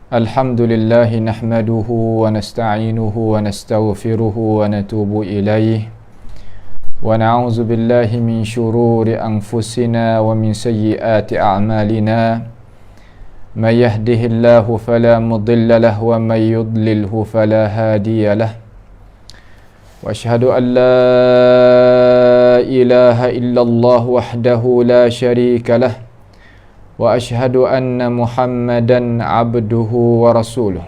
Alhamdulillah nahmaduhu wa nasta'inuhu wa nastaghfiruhu wa natubu ilaih wa na'udzu billahi min shururi anfusina wa min sayyiati a'malina may yahdihillahu fala mudilla lahu wa may yudlilhu fala hadiya lahu wa asyhadu an la ilaha illallah wahdahu la syarika lahu wa asyhadu anna Muhammadan abduhu wa rasuluh.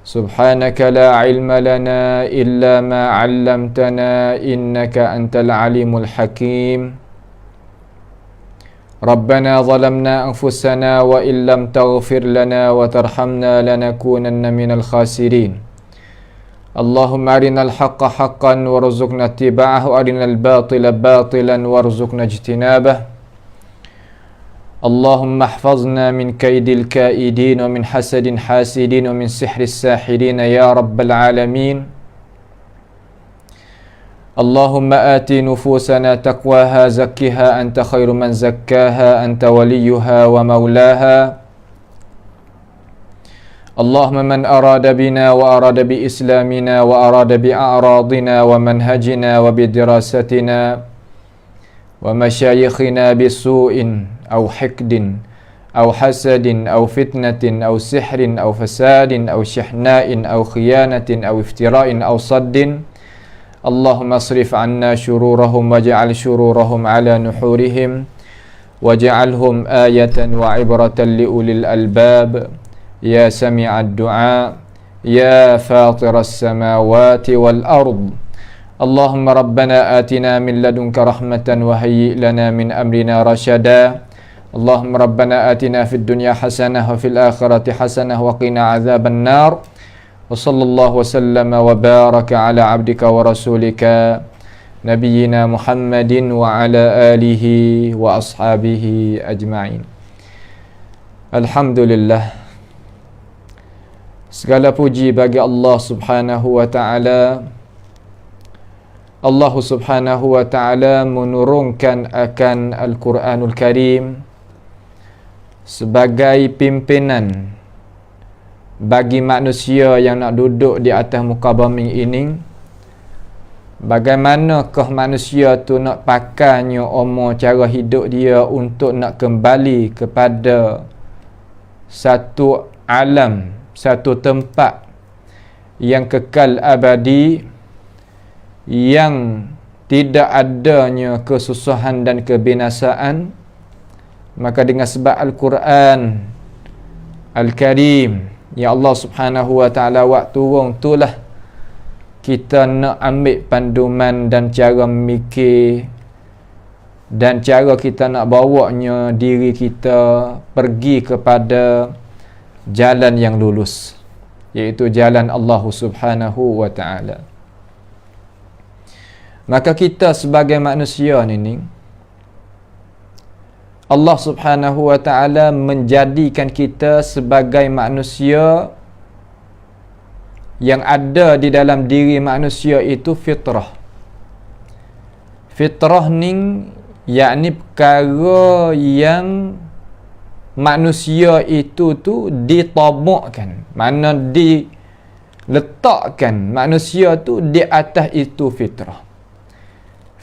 Subhanaka la ilma lana illa ma 'allamtana innaka antal alimul hakim. Rabbana zalamna anfusana wa illam taghfir lana wa tarhamna lanakunanna minal khasirin. Allahumma arinal haqqa haqqan warzuqna ittiba'ahu wa arinal batila batilan warzuqna ijtinabah. Allahumma ihfazna min kaidil kaidin wa min hasadin hasidin wa min sihris sahirin ya rabbal alamin. Allahumma ati nufusana taqwaha zakkiha anta khairu man zakkaha anta waliyuha wa maulaha. Allahumma man arada bina wa arada bi islamina wa arada bi a'radina wa manhajina wa bi dirasatina wa masyayikhina bisu'in أو حقد أو حسد أو فتنة أو سحر أو فساد أو شحناء أو خيانة أو افتراء أو صد اللهم اصرف عنا شرورهم واجعل شرورهم على نحورهم واجعلهم آية وعبرة لأولي الألباب يا سميع الدعاء يا فاطر السماوات والأرض اللهم ربنا آتنا من لدنك رحمة وهيئ لنا من أمرنا رشدا اللهم ربنا آتنا في الدنيا حسنة وفي الآخرة حسنة وقنا عذاب النار وصلى الله وسلم وبارك على عبدك ورسولك نبينا محمد وعلى آله وأصحابه أجمعين. Alhamdulillah, segala puji bagi Allah Subhanahu wa taala. Allah Subhanahu wa taala menurunkan akan Al-Quranul Karim sebagai pimpinan bagi manusia yang nak duduk di atas muka bumi ini. Bagaimanakah manusia tu nak pakainya umur cara hidup dia untuk nak kembali kepada satu alam, satu tempat yang kekal abadi, yang tidak adanya kesusahan dan kebinasaan. Maka dengan sebab Al-Quran Al-Karim ya Allah Subhanahu wa taala waktu turun itulah kita nak ambil panduman dan cara mikir dan cara kita nak bawanya diri kita pergi kepada jalan yang lurus, iaitu jalan Allah Subhanahu wa taala. Maka kita sebagai manusia ni, Allah Subhanahu wa taala menjadikan kita sebagai manusia yang ada di dalam diri manusia itu fitrah. Fitrah ni yakni perkara yang manusia itu tu ditabukkan, mana diletakkan manusia tu di atas itu fitrah.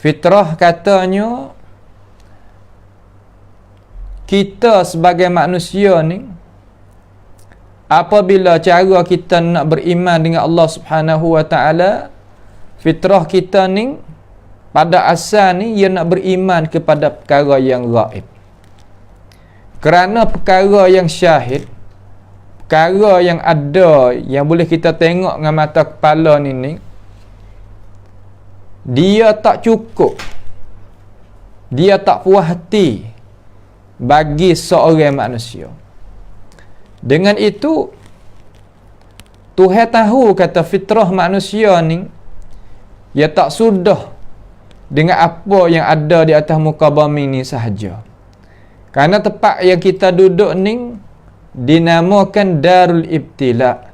Fitrah katanya kita sebagai manusia ni, apabila cara kita nak beriman dengan Allah Subhanahu wa taala, fitrah kita ni pada asal ni ia nak beriman kepada perkara yang gaib. Kerana perkara yang syahid, perkara yang ada yang boleh kita tengok dengan mata kepala ni dia tak cukup, dia tak puas hati bagi seorang manusia. Dengan itu Tuhan tahu kata fitrah manusia ni ia tak sudah dengan apa yang ada di atas muka bumi ni sahaja. Kerana tempat yang kita duduk ni dinamakan Darul Ibtila,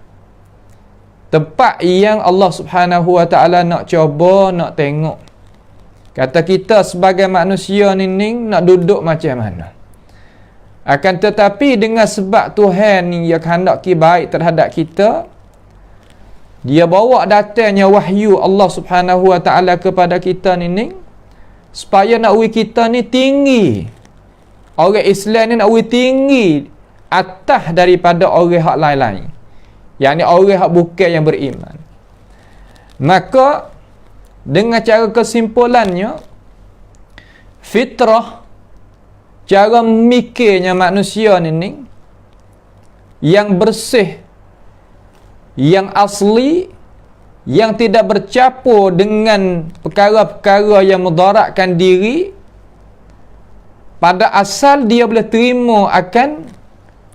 tempat yang Allah Subhanahu wa taala nak cuba, nak tengok kata kita sebagai manusia ni nak duduk macam mana. Akan tetapi dengan sebab Tuhan ni yang kehendaki baik terhadap kita, dia bawa datangnya wahyu Allah Subhanahu Wa Taala kepada kita ni supaya nak uji kita ni tinggi. Orang Islam ni nak uji tinggi atas daripada orang hak lain-lain. Yang ni orang hak bukan yang beriman. Maka dengan cara kesimpulannya, fitrah, cara mikirnya manusia ni yang bersih, yang asli, yang tidak bercampur dengan perkara-perkara yang mudaratkan diri, pada asal dia boleh terima akan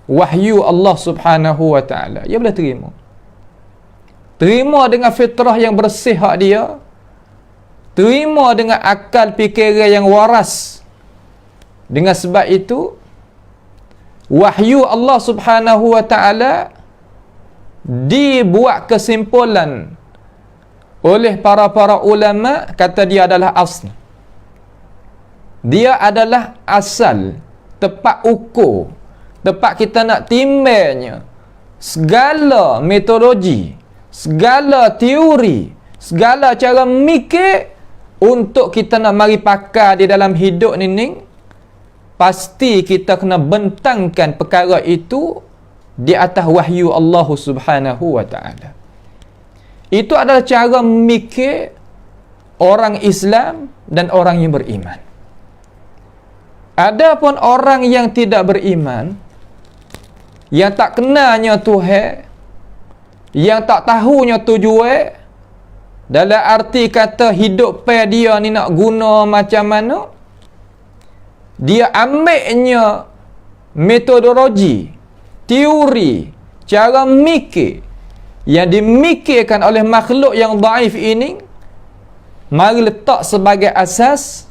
wahyu Allah Subhanahu Wa Taala. Dia boleh terima. Terima dengan fitrah yang bersih hak dia. Terima dengan akal fikiran yang waras. Dengan sebab itu, wahyu Allah Subhanahu Wa Taala dibuat kesimpulan oleh para ulama, kata dia adalah asal. Dia adalah asal, tepat ukur, tepat kita nak timbangnya segala metodologi, segala teori, segala cara mikir untuk kita nak mari pakai di dalam hidup ni, pasti kita kena bentangkan perkara itu di atas wahyu Allah Subhanahu Wa Taala. Itu adalah cara mikir orang Islam dan orang yang beriman. Adapun orang yang tidak beriman, yang tak kenalnya Tuhan, yang tak tahunya tujuan, dalam arti kata hidup dia ni nak guna macam mana, dia ambilnya metodologi, teori, cara mikir yang dimikirkan oleh makhluk yang daif ini, mari letak sebagai asas,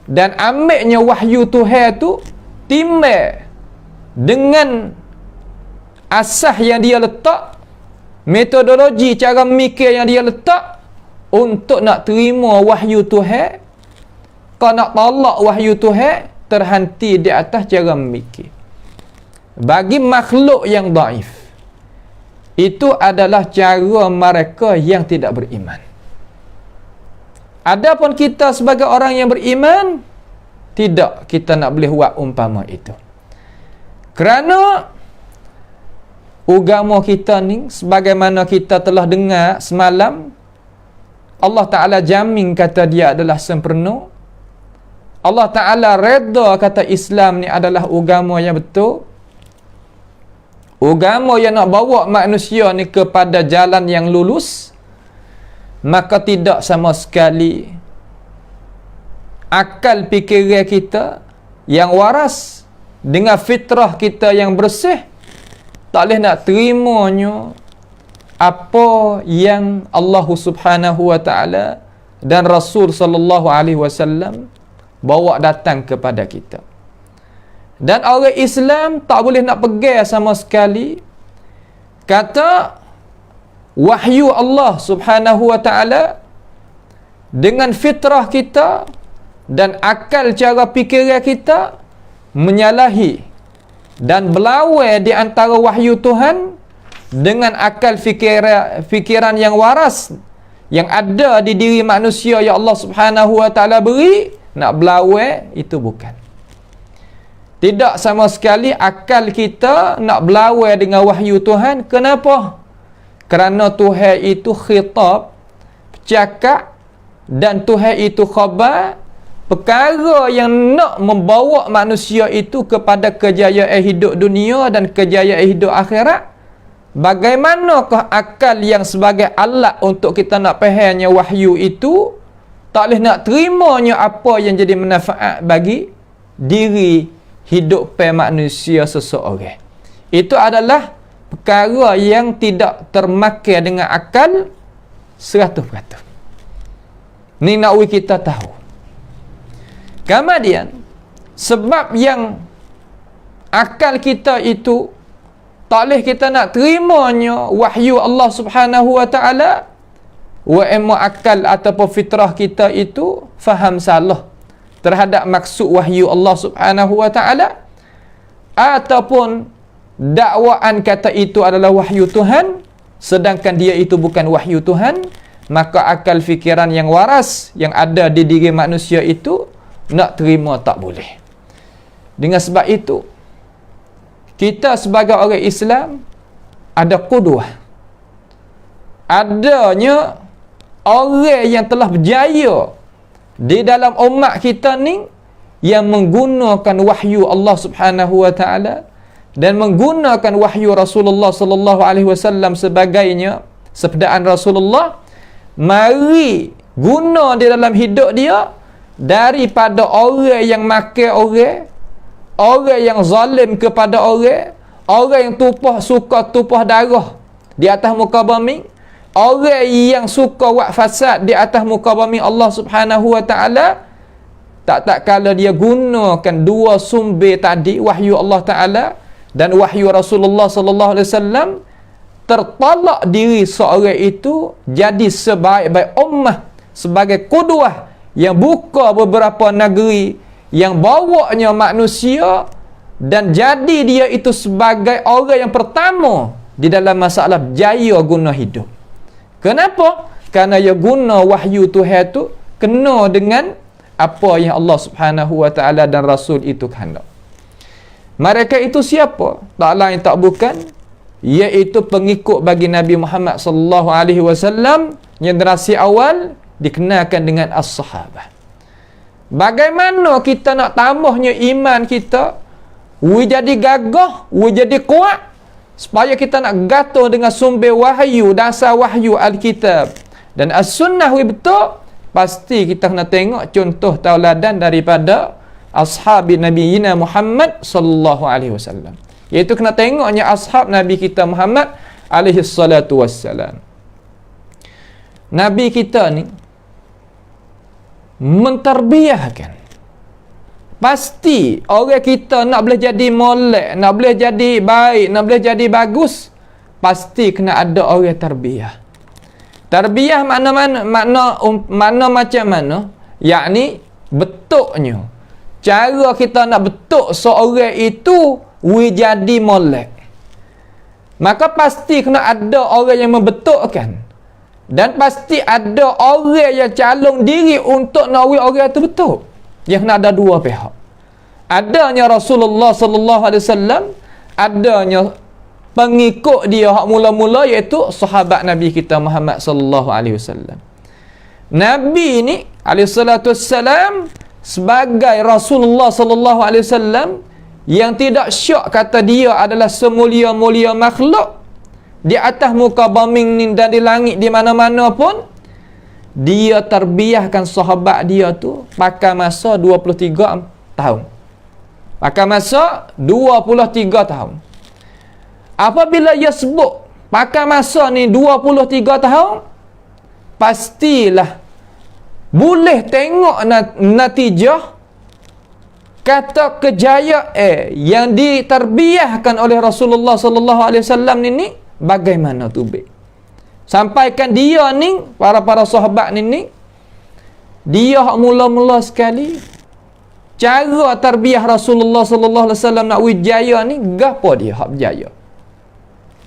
dan ambilnya wahyu Tuhan tu timbang dengan asas yang dia letak, metodologi cara mikir yang dia letak, untuk nak terima wahyu Tuhan. Kau nak tolak wahyu Tuhan, terhenti di atas cara mikir. Bagi makhluk yang daif, itu adalah cara mereka yang tidak beriman. Adapun kita sebagai orang yang beriman, tidak, kita nak boleh buat umpama itu. Kerana agama kita ni, sebagaimana kita telah dengar semalam, Allah Ta'ala jamin kata dia adalah sempurna. Allah Ta'ala reda kata Islam ni adalah agama yang betul. Agama yang nak bawa manusia ni kepada jalan yang lurus. Maka tidak sama sekali akal fikiran kita yang waras dengan fitrah kita yang bersih tak boleh nak terimanya apa yang Allah Subhanahu Wa Taala dan Rasul sallallahu alaihi wasallam bawa datang kepada kita. Dan orang Islam tak boleh nak pegang sama sekali kata wahyu Allah Subhanahu Wa Taala dengan fitrah kita dan akal cara fikiran kita menyalahi dan berlawan di antara wahyu Tuhan dengan akal fikiran yang waras yang ada di diri manusia yang Allah Subhanahu Wa Taala beri, nak berlawan, itu bukan. Tidak sama sekali akal kita nak berlawan dengan wahyu Tuhan. Kenapa? Kerana Tuhan itu khitab, cakap, dan Tuhan itu khabar perkara yang nak membawa manusia itu kepada kejayaan hidup dunia dan kejayaan hidup akhirat. Bagaimanakah akal yang sebagai alat untuk kita nak fahamnya wahyu itu tak boleh nak terimanya apa yang jadi manfaat bagi diri hidup manusia seseorang. Itu adalah perkara yang tidak termakan dengan akal 100%. Ni nak kita tahu. Kemudian sebab yang akal kita itu tak boleh kita nak terimanya wahyu Allah Subhanahu Wa Taala, wa emma akal ataupun fitrah kita itu faham salah terhadap maksud wahyu Allah Subhanahu Wa Taala, ataupun dakwaan kata itu adalah wahyu Tuhan, sedangkan dia itu bukan wahyu Tuhan, maka akal fikiran yang waras yang ada di diri manusia itu nak terima tak boleh. Dengan sebab itu, kita sebagai orang Islam ada qudwah. Adanya orang yang telah berjaya di dalam umat kita ni yang menggunakan wahyu Allah Subhanahu wa taala dan menggunakan wahyu Rasulullah sallallahu alaihi wasallam sebagainya, sepedaan Rasulullah, mari guna di dalam hidup dia daripada orang yang makan orang yang zalim kepada orang yang suka tumpah darah di atas muka bumi, orang yang suka buat fasad di atas muka bumi Allah Subhanahu wa taala. Tak kala dia gunakan dua sumber tadi, wahyu Allah Taala dan wahyu Rasulullah sallallahu alaihi wasallam, tertolak diri seorang itu jadi sebaik-baik ummah, sebagai qudwah yang buka beberapa negeri, yang bawanya manusia, dan jadi dia itu sebagai orang yang pertama di dalam masalah jaya guna hidup. Kenapa? Kerana dia guna wahyu Tuhan tu kena dengan apa yang Allah Subhanahu wa taala dan Rasul itu kehendak. Mereka itu siapa? Tak lain tak bukan, iaitu pengikut bagi Nabi Muhammad sallallahu alaihi wasallam, generasi awal dikenalkan dengan as-sahabah. Bagaimana kita nak tambahnya iman kita, jadi gagah, jadi kuat, supaya kita nak gatuh dengan sumber wahyu, dasar wahyu Alkitab dan As-Sunnah betul. Pasti kita kena tengok contoh tauladan daripada ashabi Nabi Muhammad sallallahu alaihi wasallam. Iaitu kena tengoknya ashab Nabi kita Muhammad alaihi salatu wassalam. Nabi kita ni menterbiahkan. Pasti orang kita nak boleh jadi molek, nak boleh jadi baik, nak boleh jadi bagus, pasti kena ada orang terbiah. Tarbiyah makna macam mana? Yakni betulnya cara kita nak betul seorang itu jadi molek, maka pasti kena ada orang yang membetulkan, dan pasti ada orang yang calon diri untuk nak orang itu betul. Yang kena ada dua pihak. Adanya Rasulullah sallallahu alaihi wasallam, adanya pengikut dia hak mula-mula, iaitu sahabat Nabi kita Muhammad sallallahu alaihi wasallam. Nabi ni alaihi salatu wassalam sebagai Rasulullah sallallahu alaihi wasallam yang tidak syak kata dia adalah semulia-mulia makhluk di atas muka bumi ni dan di langit di mana-mana pun, dia terbiahkan sahabat dia tu pakai masa 23 tahun. Pakai masa 23 tahun. Apabila ia sebut pakai masa ni 23 tahun, pastilah boleh tengok natijah kata kejayaan yang diterbiahkan oleh Rasulullah sallallahu alaihi wasallam ni bagaimana tu be. Sampaikan dia ni, para sahabat ni dia hak mula-mula sekali cara terbiah Rasulullah sallallahu alaihi wasallam nak wijaya ni, gapo dia hak berjaya.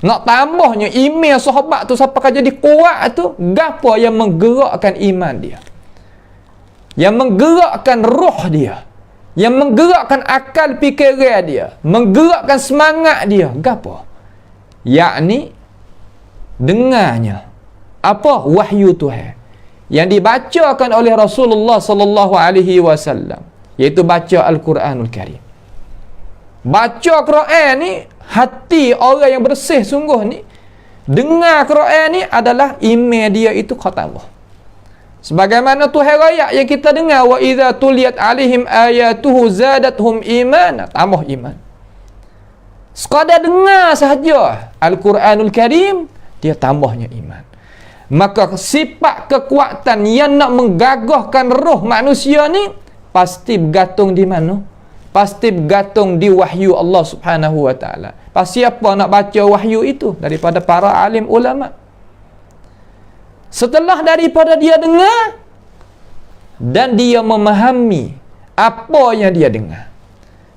Nak tambahnya iman sahabat tu sampai jadi kuat tu, gapo yang menggerakkan iman dia, yang menggerakkan roh dia, yang menggerakkan akal fikiran dia, menggerakkan semangat dia, gapo? Yakni dengarnya apa wahyu Tuhan yang dibacakan oleh Rasulullah sallallahu alaihi wasallam, iaitu baca Al-Quranul Karim. Baca Quran ni, hati orang yang bersih sungguh ni, dengar Quran ni adalah iman dia itu khatamah. Sebagaimana Tuhan rakyat yang kita dengar, wa idza tuliyat alaihim ayatuhu zadatuhum iman, tambah iman. Sekadar dengar sahaja Al-Quranul Karim, dia tambahnya iman. Maka sifat kekuatan yang nak menggagahkan roh manusia ni pasti bergantung di mana? Pasti bergantung di wahyu Allah Subhanahu wa taala. Pasti siapa nak baca wahyu itu daripada para alim ulama. Setelah daripada dia dengar dan dia memahami apa yang dia dengar,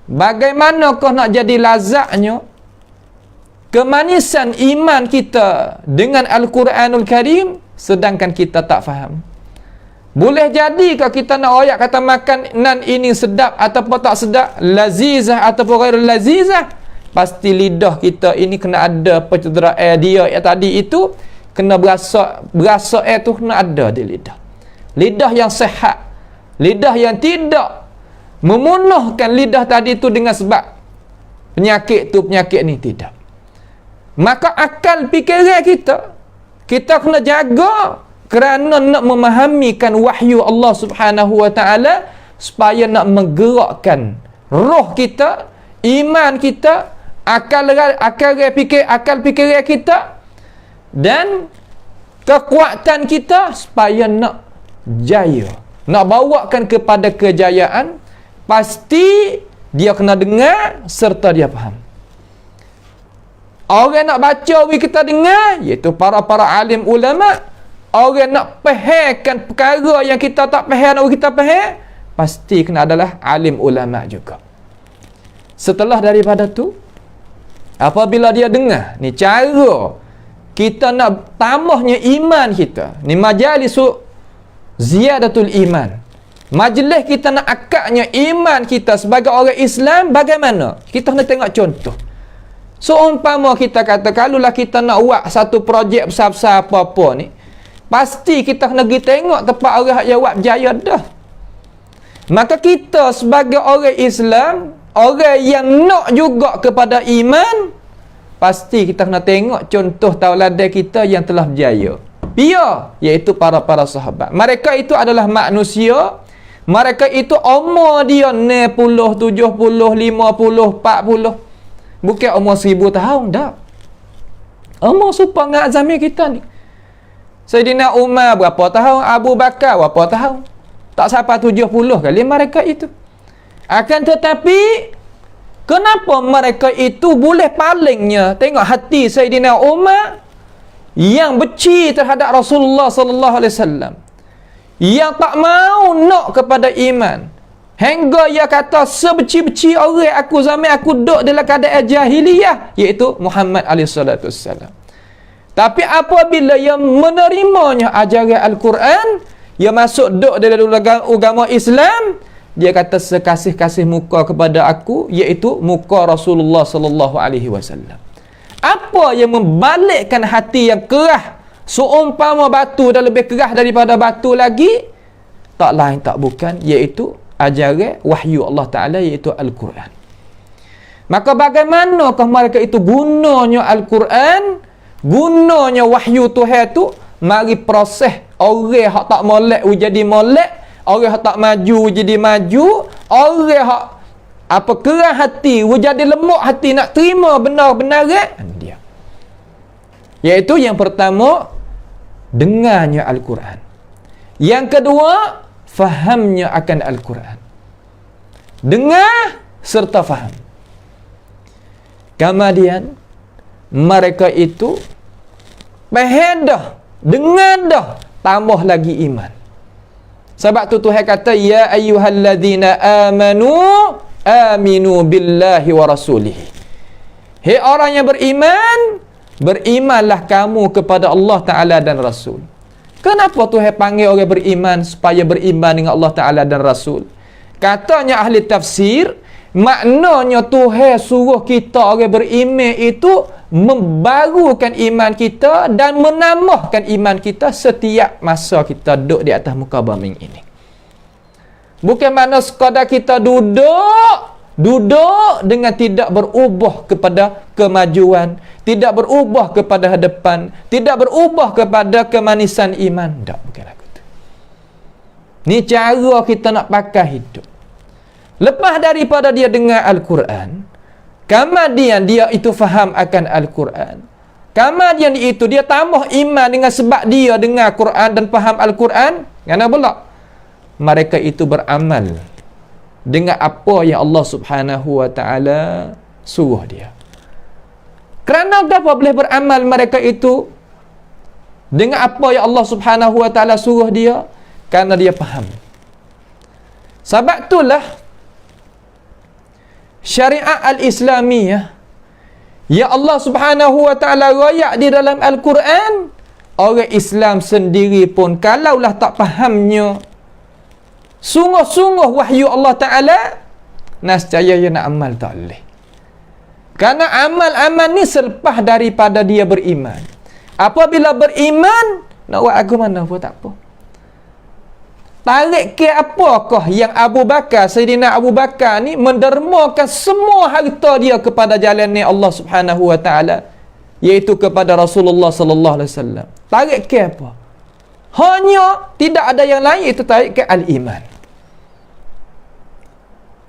bagaimanakah nak jadi lazatnya kemanisan iman kita dengan Al-Quranul Karim sedangkan kita tak faham? Boleh jadi kalau kita nak royak kata makan nan ini sedap ataupun tak sedap, lazizah ataupun ghairul lazizah, pasti lidah kita ini kena ada pencederaan dia yang tadi itu, kena berasa tu kena ada di lidah. Lidah yang sehat, lidah yang tidak memunuhkan lidah tadi tu dengan sebab penyakit ni tidak. Maka akal fikiran kita kena jaga kerana nak memahamikan wahyu Allah Subhanahu wa taala, supaya nak menggerakkan roh kita, iman kita, akal fikiran kita dan kekuatan kita, supaya nak jaya, nak bawakan kepada kejayaan. Pasti dia kena dengar serta dia faham. Orang nak baca kita dengar, iaitu para alim ulama. Orang nak fahamkan perkara yang kita tak faham, kita faham, pasti kena adalah alim ulama juga. Setelah daripada tu, apabila dia dengar, ni cara kita nak tambahnya iman kita. Ni majalisu ziyadatul iman. Majlis kita nak akaknya iman kita sebagai orang Islam bagaimana? Kita nak tengok contoh. Seumpama kita kata, kalaulah kita nak buat satu projek besar-besar apa-apa ni, pasti kita kena pergi tengok tempat orang yang buat berjaya dah. Maka kita sebagai orang Islam, orang yang nak juga kepada iman, pasti kita kena tengok contoh tauladan kita yang telah berjaya. Dia, iaitu para sahabat. Mereka itu adalah manusia. Mereka itu umur dia 60, 70, 50, 40. Bukan umur 1000 tahun, tak. Umur serupa dengan zaman kita ni. Sayyidina Umar berapa tahun, Abu Bakar berapa tahun, tak sampai 70 kali mereka itu. Akan tetapi kenapa mereka itu boleh palingnya? Tengok hati Sayyidina Umar yang benci terhadap Rasulullah sallallahu alaihi wasallam, yang tak mau nak kepada iman, hingga ia kata sebenci-benci orang aku zaman aku duduk dalam keadaan jahiliyah, iaitu Muhammad alaihi salatu wasallam. Tapi apabila ia menerimanya ajaran Al-Quran, ia masuk duduk dalam agama Islam, dia kata sekasih-kasih muka kepada aku, iaitu muka Rasulullah sallallahu alaihi wasallam. Apa yang membalikkan hati yang kerah, seumpama batu dan lebih kerah daripada batu lagi, tak lain tak bukan, iaitu ajaran wahyu Allah Ta'ala, iaitu Al-Quran. Maka bagaimanakah mereka itu gunanya Al-Quran, gunanya wahyu Tuhan tu? Mari proses orang hak tak molek jadi molek, orang hak tak maju jadi maju, orang hak apa kerah hati jadi lemuk hati nak terima benar-benar dia. Iaitu yang pertama, dengarnya Al-Quran. Yang kedua, fahamnya akan Al-Quran. Dengar serta faham. Kemudian mereka itu faham dah, dengar dah, tambah lagi iman. Sebab tu Tuhan kata, ya ayyuhalladzina amanu aminu billahi wa rasulihi. Hei orang yang beriman, berimanlah kamu kepada Allah Ta'ala dan Rasul. Kenapa Tuhan panggil orang beriman supaya beriman dengan Allah Ta'ala dan Rasul? Katanya ahli tafsir, maknanya Tuhan suruh kita orang beriman itu membarukan iman kita dan menambahkan iman kita setiap masa kita duduk di atas muka bumi ini. Bukan makna sekadar kita duduk dengan tidak berubah kepada kemajuan, tidak berubah kepada hadapan, tidak berubah kepada kemanisan iman. Tak, bukan lagu tu. Ni cara kita nak pakai hidup. Lepas daripada dia dengar Al-Quran, kemudian dia itu faham akan Al-Quran, kemudian itu dia tambah iman dengan sebab dia dengar Quran dan faham Al-Quran. Kenapa pula? Mereka itu beramal dengan apa yang Allah Subhanahu wa Ta'ala suruh dia. Kerana apa boleh beramal mereka itu dengan apa yang Allah Subhanahu wa Ta'ala suruh dia? Kerana dia faham. Sebab itulah syariat al-Islamiyah ya Allah Subhanahu wa taala royak di dalam Al-Quran, orang Islam sendiri pun kalaulah tak fahamnya sungguh-sungguh wahyu Allah Taala, nescaya dia nak amal tak boleh. Kerana amal-amal ni selepas daripada dia beriman. Apabila beriman, nak buat aku mana pun tak apa. Tarik ke apakah yang Abu Bakar, Sayyidina Abu Bakar ni mendermakan semua harta dia kepada jalan ni Allah Subhanahu wa taala, iaitu kepada Rasulullah sallallahu alaihi wasallam. Tarik ke apa? Hanya tidak ada yang lain, itu tarik ke al-iman.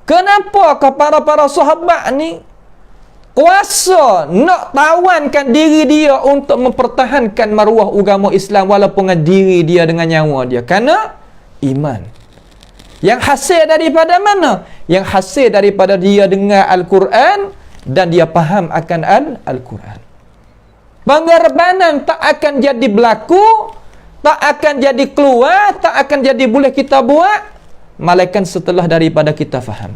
Kenapa para sahabat ni kuasa nak tawankan diri dia untuk mempertahankan maruah agama Islam walaupun dengan diri dia, dengan nyawa dia? Kerana iman. Yang hasil daripada mana? Yang hasil daripada dia dengar Al-Quran dan dia faham akan Al-Quran. Pengorbanan tak akan jadi berlaku, tak akan jadi keluar, tak akan jadi boleh kita buat malaikat setelah daripada kita faham.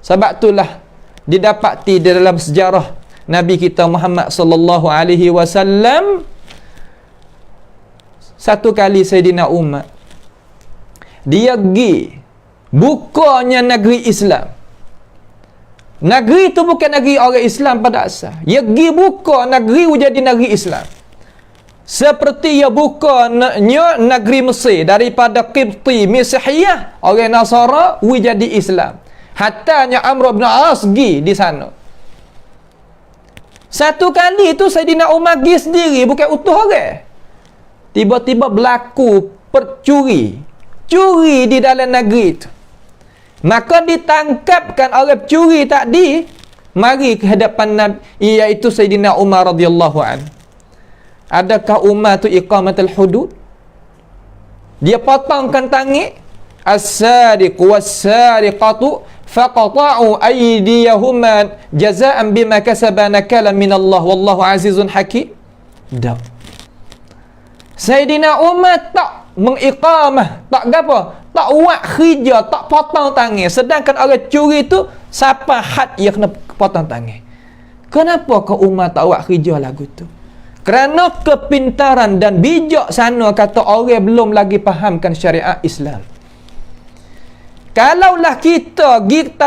Sebab itulah didapati di dalam sejarah Nabi kita Muhammad sallallahu alaihi wasallam, satu kali Sayyidina Umar dia pergi bukanya negeri Islam. Negeri itu bukan negeri orang Islam pada asal. Dia pergi buka negeri jadi negeri Islam. Seperti ia bukanya negeri Mesir daripada Qibti Mesihiyah, orang Nasara jadi Islam. Hatanya Amr bin As pergi di sana. Satu kali itu Sayyidina Umar pergi sendiri, bukan utuh orang. Tiba-tiba berlaku percuri, curi di dalam negeri itu. Maka ditangkapkan orang curi tadi, mari ke hadapan Nabi, iaitu Sayyidina Umar radhiyallahu anhu. Adakah Umar tu iqamatul hudud? Dia potongkan tangan, as-sariqu was-sariqatu faqata'u aydiyahuma jazaa'an bima kasaba nakalan min Allah wallahu azizun hakim. Tak. Sayyidina Umar tak mengiqamah, tak apa? Tak buat khija, tak potong tangan. Sedangkan orang curi tu siapa had yang kena potong tangan. Kenapa kau Umar tak buat khija lagu tu? Kerana kepintaran dan bijak sana kata orang belum lagi fahamkan syariat Islam. Kalaulah kita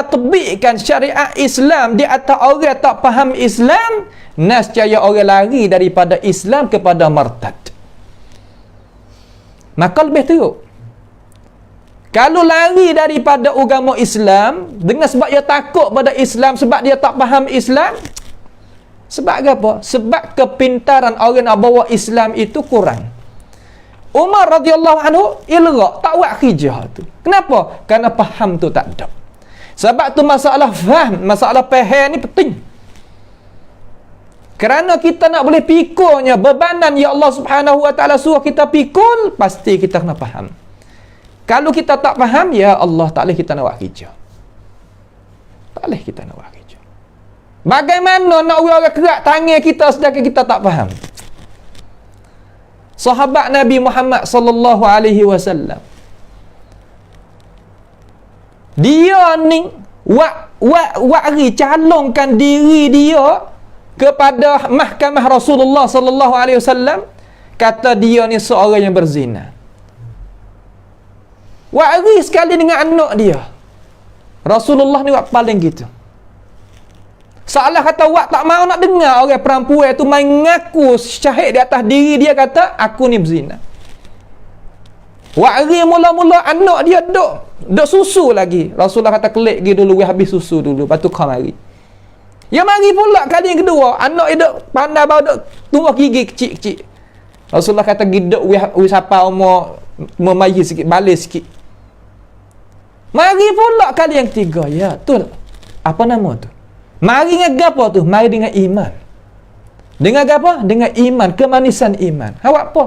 tebikkan syariat Islam di atas orang tak faham Islam, nescaya orang lari daripada Islam kepada murtad. Maka lebih teruk. Kalau lari daripada agama Islam dengan sebab dia takut pada Islam, sebab dia tak faham Islam, sebab apa? Sebab kepintaran orang nak bawa Islam itu kurang. Umar radhiyallahu anhu ilgak, tak buat khijah tu. Kenapa? Kerana faham tu tak ada. Sebab tu masalah faham, masalah faham ni penting. Kerana kita nak boleh pikulnya bebanan ya Allah Subhanahu wa taala suruh kita pikul, pasti kita kena faham. Kalau kita tak faham, ya Allah, tak boleh kita nak buat khijah. Tak boleh kita nak buat khijah. Bagaimana nak orang kerak tangan kita sedangkan kita tak faham? Sahabat Nabi Muhammad sallallahu alaihi wasallam, dia ni wari calonkan diri dia kepada mahkamah Rasulullah sallallahu alaihi wasallam, kata dia ni seorang yang berzina. Wari sekali dengan anak dia. Rasulullah ni buat paling gitu. Salah kata wak tak mau nak dengar orang perempuan tu main ngaku syahid di atas diri dia, kata aku ni berzina. Wari mula-mula anak dia duk susu lagi. Rasulullah kata kelik pergi dulu, habis susu dulu, lepas tu kau mari. Ya mari pula kali yang kedua, anak dia duk pandai bau duk tumbuh gigi kecil-kecil. Rasulullah kata giduk wi siapa umur memayi sikit, balik sikit. Mari pula kali yang ketiga, ya betul. Apa nama tu? Mari dengan apa tu? Mari dengan iman. Dengan apa? Dengan iman, kemanisan iman. Awak apa?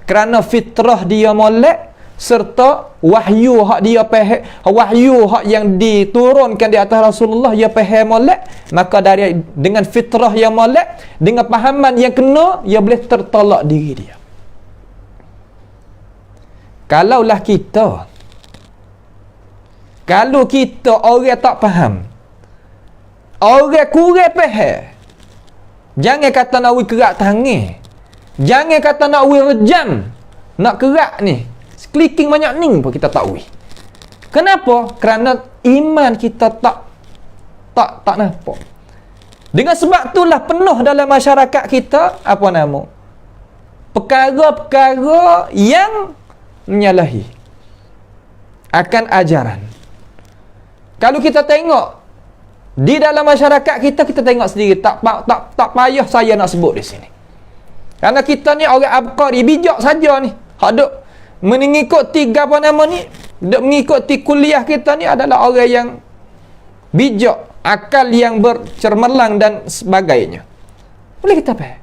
Kerana fitrah dia molek, serta wahyu hak dia faham, wahyu hak yang diturunkan di atas Rasulullah dia faham molek, maka dari dengan fitrah yang molek, dengan pahaman yang kena, dia boleh tertolak diri dia. Kalau kita orang tak faham, Orang kurang faham. Jangan kata nak wui kerak tangan. Jangan kata nak wui rejam. Nak kerak ni. Clicking banyak ni pun kita tak wui. Kenapa? Kerana iman kita tak nampak. Dengan sebab itulah penuh dalam masyarakat kita apa nama? Perkara-perkara yang menyalahi akan ajaran. Kalau kita tengok di dalam masyarakat kita tengok sendiri, tak payah saya nak sebut di sini. Karena kita ni orang abqari, bijak saja ni. Hak duk mengikuti apa nama ni, duk mengikuti kuliah kita ni adalah orang yang bijak, akal yang bercermerlang dan sebagainya. Boleh kita faham?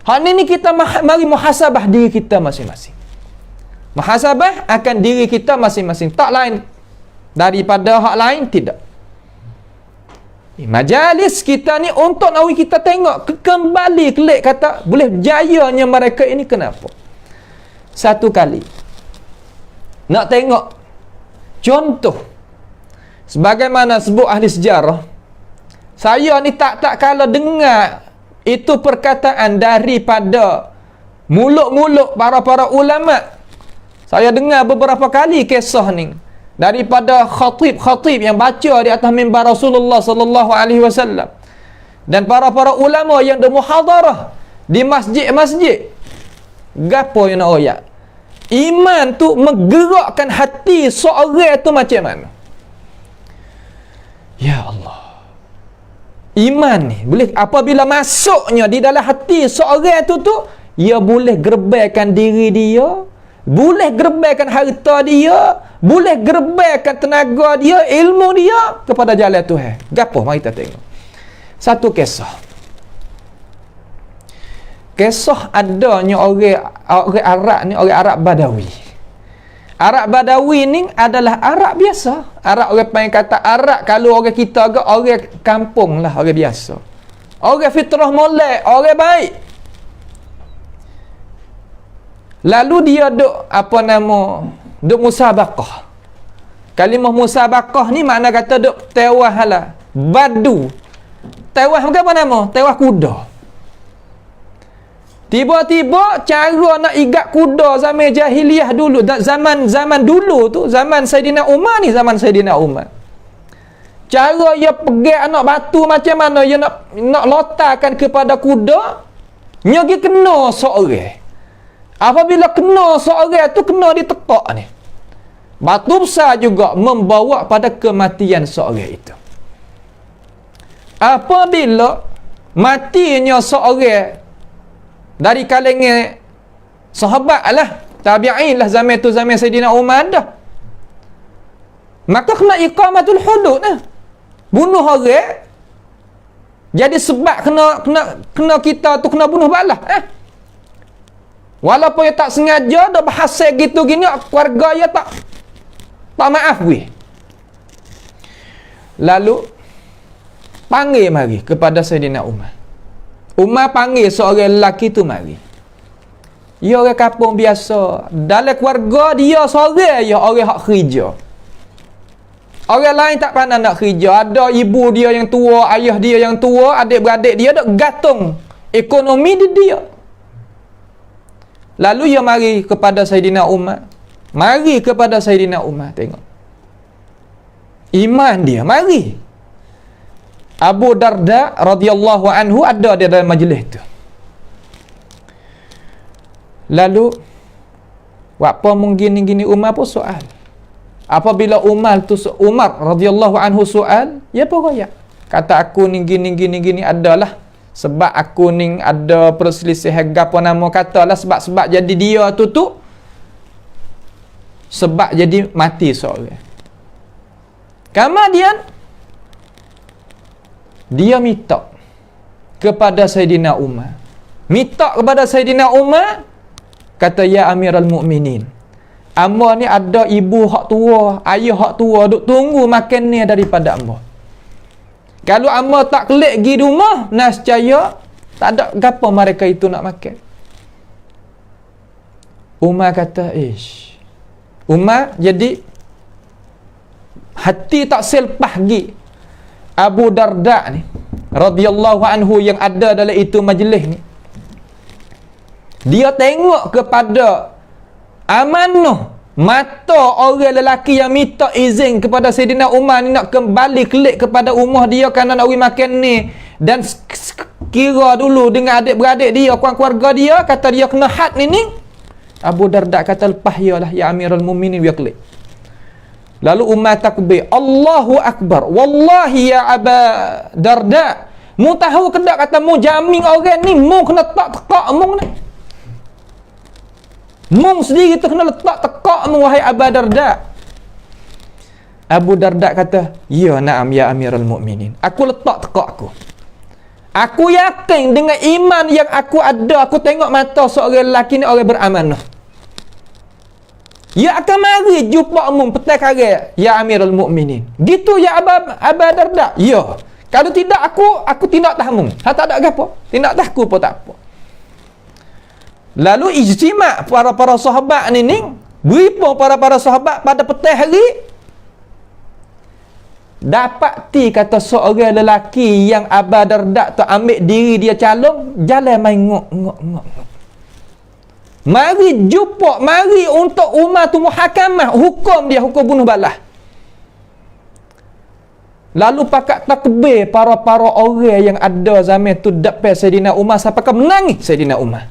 Hak ni kita mari muhasabah diri kita masing-masing. Muhasabah akan diri kita masing-masing. Tak lain daripada hak lain, tidak. Majalis kita ni untuk nak kita tengok kembali kelik kata boleh berjayanya mereka ini kenapa? Satu kali nak tengok contoh sebagaimana sebut ahli sejarah, saya ni tak kala dengar itu perkataan daripada mulut-mulut para ulama. Saya dengar beberapa kali kisah ni daripada khatib yang baca di atas mimbar Rasulullah sallallahu alaihi wasallam dan para ulama yang bermuhadarah di masjid-masjid. Gapo yang nak royak? Iman tu menggerakkan hati seorang tu macam mana? Ya Allah. Iman ni boleh apabila masuknya di dalam hati seorang tu ia boleh gerbaikan diri dia, boleh gerbaikan harta dia, boleh gerbaikan tenaga dia, ilmu dia kepada jalan Tuhan. Gapo? Mari kita tengok. Satu kisah. Kisah adanya orang Arab ni, orang Arab Badawi. Arab Badawi ni adalah Arab biasa. Arab orang panggil kata Arab, kalau orang kita ke orang kampung lah, orang biasa. Orang fitrah molek, orang baik. Lalu dia duk duk musabaqah. Kalimah musabaqah ni makna kata duk tewah lah. Badu. Tewah apa nama? Tewah kuda. Tiba-tiba cara nak igat kuda zaman jahiliah dulu, zaman dulu tu, zaman Saidina Umar ni, zaman Saidina Umar. Cara dia pegang anak batu macam mana dia nak lotarkan kepada kuda, dia pergi kena seorang. Apabila kena seorang tu kena ditekak ni. Batu besar juga membawa pada kematian seorang itu. Apabila matinya seorang dari kalangan sahabat lah, tabi'in lah, zaman tu zaman Saidina Umar dah, maka kena iqamatul hudud lah. Bunuh orang. Jadi sebab kena kita tu kena bunuh balas. Walaupun dia tak sengaja dah berhasil gitu gini, keluarga dia tak maaf weh. Lalu panggil mari kepada Saidina Umar. Umar panggil seorang lelaki tu mari. Dia orang kampung biasa. Dalam keluarga dia seorang ya orang hak kerja. Orang lain tak pandai nak kerja. Ada ibu dia yang tua, ayah dia yang tua, adik-beradik dia dak gantung ekonomi dia. Lalu ia mari kepada Saidina Umar. Mari kepada Saidina Umar, tengok. Iman dia, mari. Abu Darda radhiyallahu anhu ada di dalam majlis tu. Lalu apa mungkin gini Umar pun soal. Apabila Umar radhiyallahu anhu soal, ya apa royak? Kata aku ni gini adalah sebab aku ni ada perselisihan gapo nama katalah sebab jadi dia tu sebab jadi mati seorang. Kemudian dia minta kepada Saidina Umar. Minta kepada Saidina Umar, kata ya Amirul Mukminin, amba ni ada ibu hak tua, ayah hak tua duk tunggu makan ni daripada amba. Kalau amba tak kelik pergi rumah, nescaya tak ada gapo mereka itu nak makan. Umar kata, Umar jadi hati tak selpah pergi. Abu Darda ni radhiyallahu anhu yang ada dalam itu majlis ni, dia tengok kepada amanah mata orang lelaki yang minta izin kepada Sayyidina Umar ni nak kembali kelik kepada rumah dia kerana nak pergi makan ni, dan kira dulu dengan adik-beradik dia, keluarga dia, kata dia kena had ni. Abu Darda kata, lepas yalah ya Amirul Mukminin, dia kelik. Lalu Umar takbir, Allahu Akbar, wallahi ya Aba Darda, mu tahu ke tak, kata mu jamin orang ni, mu kena tak tekak mu ni, mu sendiri tu kena letak tekak mu, wahai Aba Darda. Abu Darda kata, ya na'am ya Amirul Mukminin, aku letak tekak aku. Aku yakin dengan iman yang aku ada, aku tengok mata seorang lelaki ni orang beramanah. Ya akan mari jumpa umum petai kare ya Amirul Mukminin. Gitu ya Aba Darda. Ya. Kalau tidak aku tindak tahamu. Ha tak ada gapo. Tindak tahku pun tak apa. Lalu ijtima' para sahabat ni beripo para sahabat pada petai hari, dapati kata seorang lelaki yang Aba Darda tu ambil diri dia calon, jalan main ngok. Mari jumpa, mari untuk Umar tu muhakamah, hukum dia, hukum bunuh balas. Lalu pakat takbir para orang yang ada zaman tu dapat Sayyidina Umar, sampai ke menangis Sayyidina Umar.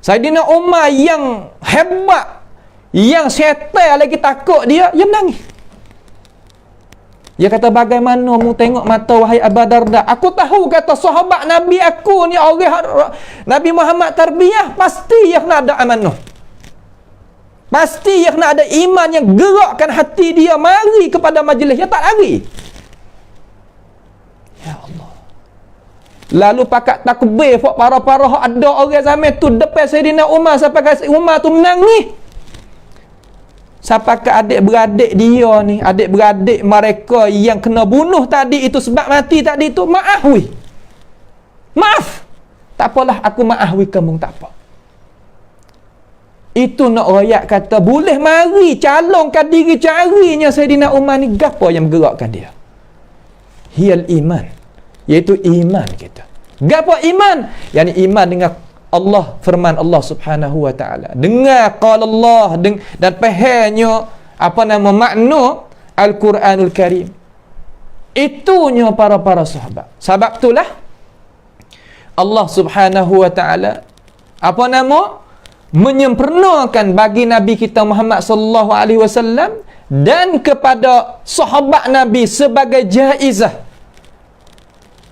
Sayyidina Umar yang hebat, yang syaitan lagi takut dia menangis. Dia kata, bagaimana mu tengok mata wahai Abu Darda? Aku tahu kata sahabat Nabi aku ni orang Nabi Muhammad tarbiyah, pasti yang nak ada amanah. Pasti yang nak ada iman yang gerakkan hati dia mari kepada majlis, dia tak lari. Ya Allah. Lalu pakat takbir para ada orang zaman tu depan Sayyidina Umar, sampai Umar tu menangis. Sampai ke adik-beradik dia ni, adik-beradik mereka yang kena bunuh tadi itu, sebab mati tadi itu, maaf. Tak apalah, aku maafwi kamu, tak apa. Itu nak rakyat kata, boleh mari calonkan diri carinya Sayyidina Umar ni, gapo yang menggerakkan dia? Hiyal iman, iaitu iman kita. Gapo iman? Yani iman dengan Allah, firman Allah Subhanahu wa taala. Dengar qala Allah dan fahamnya makna Al-Quranul Karim. Itunya para sahabat. Sebab itulah Allah Subhanahu wa taala menyempurnakan bagi Nabi kita Muhammad sallallahu alaihi wasallam dan kepada sahabat Nabi sebagai jaizah,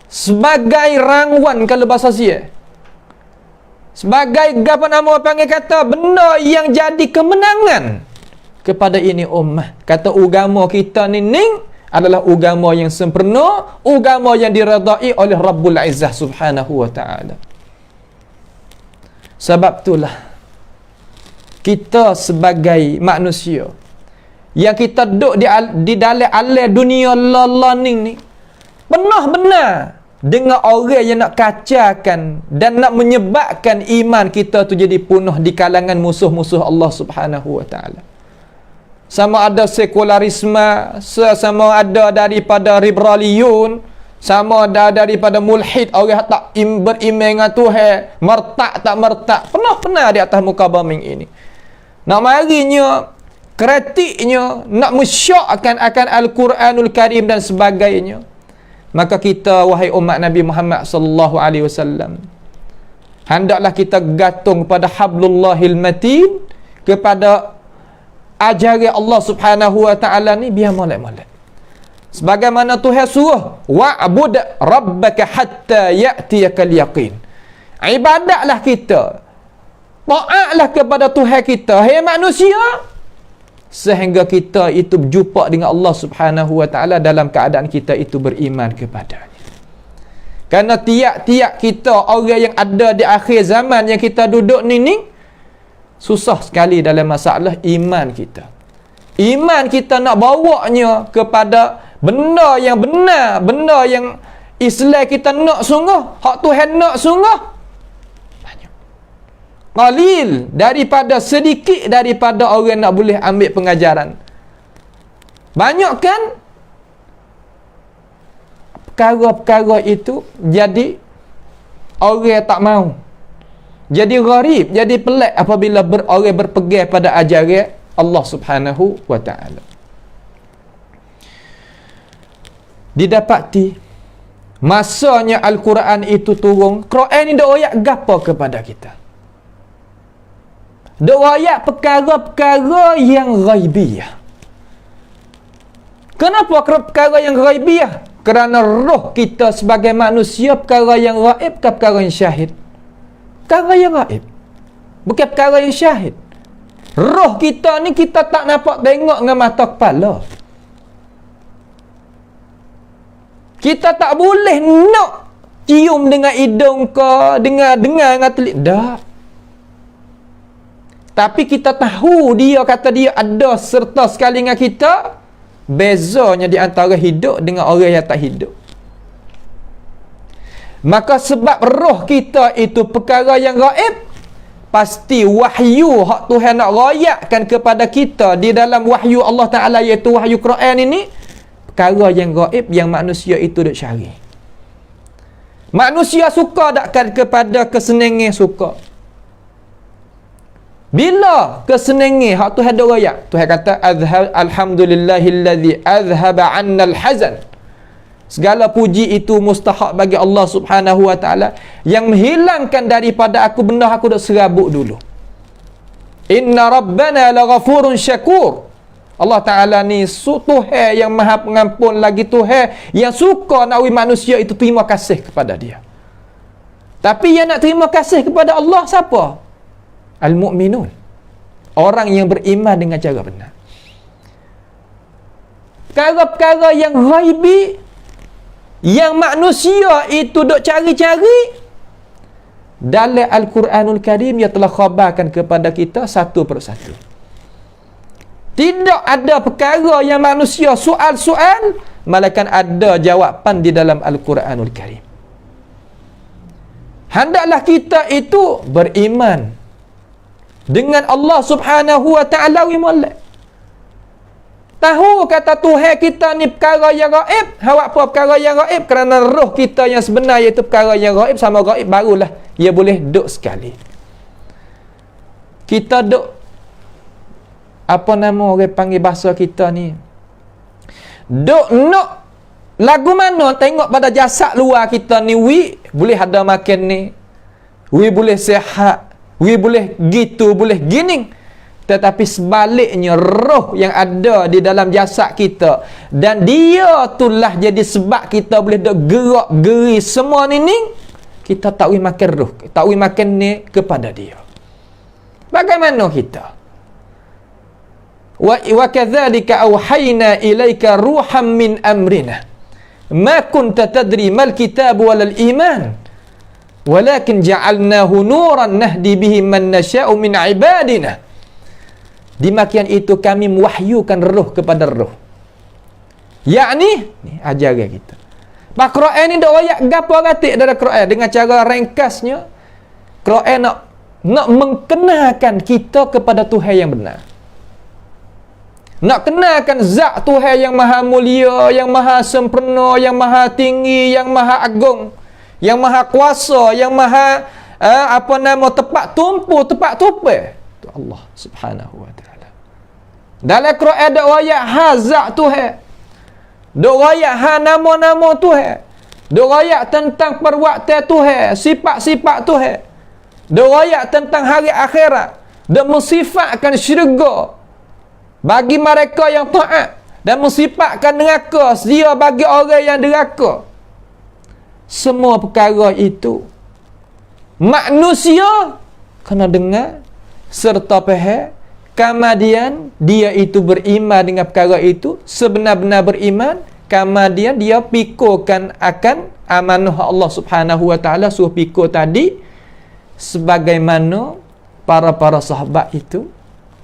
sebagai rangwan kalau bahasa Sia, sebagai panggil kata benda yang jadi kemenangan kepada ini ummah. Kata agama kita ni adalah agama yang sempurna, agama yang diredai oleh Rabbul Izzah Subhanahu wa taala. Sebab itulah kita sebagai manusia yang kita duduk di dalam alam dunia learning ni, benar-benar dengan orang yang nak kacaukan dan nak menyebabkan iman kita tu jadi punah di kalangan musuh-musuh Allah Subhanahu wa taala. Sama ada sekularisme, sama ada daripada liberaliyun, sama ada daripada mulhid, orang tak beriman dengan Tuhan, mertak tak mertak, pernah di atas muka bumi ini. Nak marinya, kritiknya, nak mensyakkan akan Al-Quranul Karim dan sebagainya. Maka kita, wahai umat Nabi Muhammad sallallahu alaihi wasallam, hendaklah kita gantung kepada hablullahil matin, kepada ajaran Allah Subhanahu wa taala ni, biar molek-molek. Sebagaimana Tuhan suruh, wa'bud rabbaka hatta ya'tiyakal yaqin. Ibadatlah kita, taatlah kepada Tuhan kita, hai manusia, sehingga kita itu berjumpa dengan Allah Subhanahu wa taala dalam keadaan kita itu beriman kepadanya. Karena tiap-tiap kita orang yang ada di akhir zaman yang kita duduk ni susah sekali dalam masalah iman kita. Iman kita nak bawanya kepada benda yang benar, benda yang Islam kita nak sungguh, hak Tuhan nak sungguh, qalil daripada sedikit daripada orang nak boleh ambil pengajaran. Banyak kan perkara-perkara itu jadi orang tak mau, jadi gharib, jadi pelik apabila orang berpegang pada ajaran Allah Subhanahu wa ta'ala. Didapati masanya Al-Quran itu turun, Quran ni dak ayat gapo kepada kita? Dak ayat perkara-perkara yang ghaibiyah. Kenapa perkara yang ghaibiyah? Kerana roh kita sebagai manusia perkara yang gaib ke perkara yang syahid? Perkara yang gaib, bukan perkara yang syahid. Roh kita ni kita tak nampak tengok dengan mata kepala. Kita tak boleh nak cium dengan hidung ke, dengar dengan telinga. Tak. Tapi kita tahu dia kata dia ada serta sekali dengan kita. Bezanya di antara hidup dengan orang yang tak hidup. Maka sebab roh kita itu perkara yang gaib, pasti wahyu hak Tuhan nak rayakkan kepada kita di dalam wahyu Allah Ta'ala, iaitu wahyu Quran ini, perkara yang gaib yang manusia itu duk cari. Manusia suka takkan kepada kesenangan suka. Bila kesenangan hak Tuhan dak rayak, Tuhan kata alhamdulillahillazi azhaba 'annal hazan. Segala puji itu mustahak bagi Allah Subhanahu wa ta'ala yang menghilangkan daripada aku benda aku dak serabut dulu. Inna rabbana laghafurun syakur. Allah Ta'ala ni Tuhan yang maha pengampun, lagi Tuhan yang suka nak manusia itu terima kasih kepada dia. Tapi yang nak terima kasih kepada Allah siapa? Al-mu'minun, orang yang beriman dengan cara benar. Perkara-perkara yang ghaibi yang manusia itu duk cari-cari, dalam Al-Quranul Karim ia telah khabarkan kepada kita satu persatu. Tidak ada perkara yang manusia soal-soal, malaikat ada jawapan di dalam Al-Quranul Karim. Hendaklah kita itu beriman dengan Allah Subhanahu wa ta'ala wimolek. Tahu kata Tuhan kita ni perkara yang gaib. Awak apa perkara yang gaib? Kerana roh kita yang sebenar iaitu perkara yang gaib sama gaib, barulah ia boleh duk sekali. Kita duk, apa nama orang panggil bahasa kita ni, duk nak lagu mana tengok pada jasad luar kita ni, boleh ada makan ni, boleh sihat, boleh gitu, boleh gini. Tetapi sebaliknya roh yang ada di dalam jasad kita, dan dia itulah jadi sebab kita boleh gerak geri semua ni, kita tak boleh makan roh, tak boleh makan ni kepada dia. Bagaimana kita? Wa kadzalika auhayna ilaika ruham min amrina ma kunta tadri mal kitab walal iman walakin ja'alnahu nuran nahdi bihi man nasha'u min ibadina. Demikian itu kami mewahyukan roh kepada roh, yakni ni ajaran kita. Pak Quran ni dak ayat gapo gatik dalam Quran, dengan cara ringkasnya Quran nak mengenalkan kita kepada Tuhan yang benar. Nak kenalkan zat Tuhan yang maha mulia, yang maha sempurna, yang maha tinggi, yang maha agung, yang maha kuasa, yang maha tepat tumpu, tepat tupai. Itu Allah Subhanahu wa ta'ala. Dalam Quran ada ayat ha zat Tuhan, ada ayat ha nama-nama Tuhan, ada ayat tentang perbuatan Tuhan, sifat-sifat Tuhan, ada ayat tentang hari akhirat, dan mensifatkan syurga bagi mereka yang taat, dan mensifatkan neraka sedia bagi orang yang deraka. Semua perkara itu manusia kena dengar serta faham. Kemudian dia itu beriman dengan perkara itu, sebenar-benar beriman. Kemudian dia pikirkan akan amanah Allah Subhanahu wa ta'ala suruh pikir tadi, sebagaimana para sahabat itu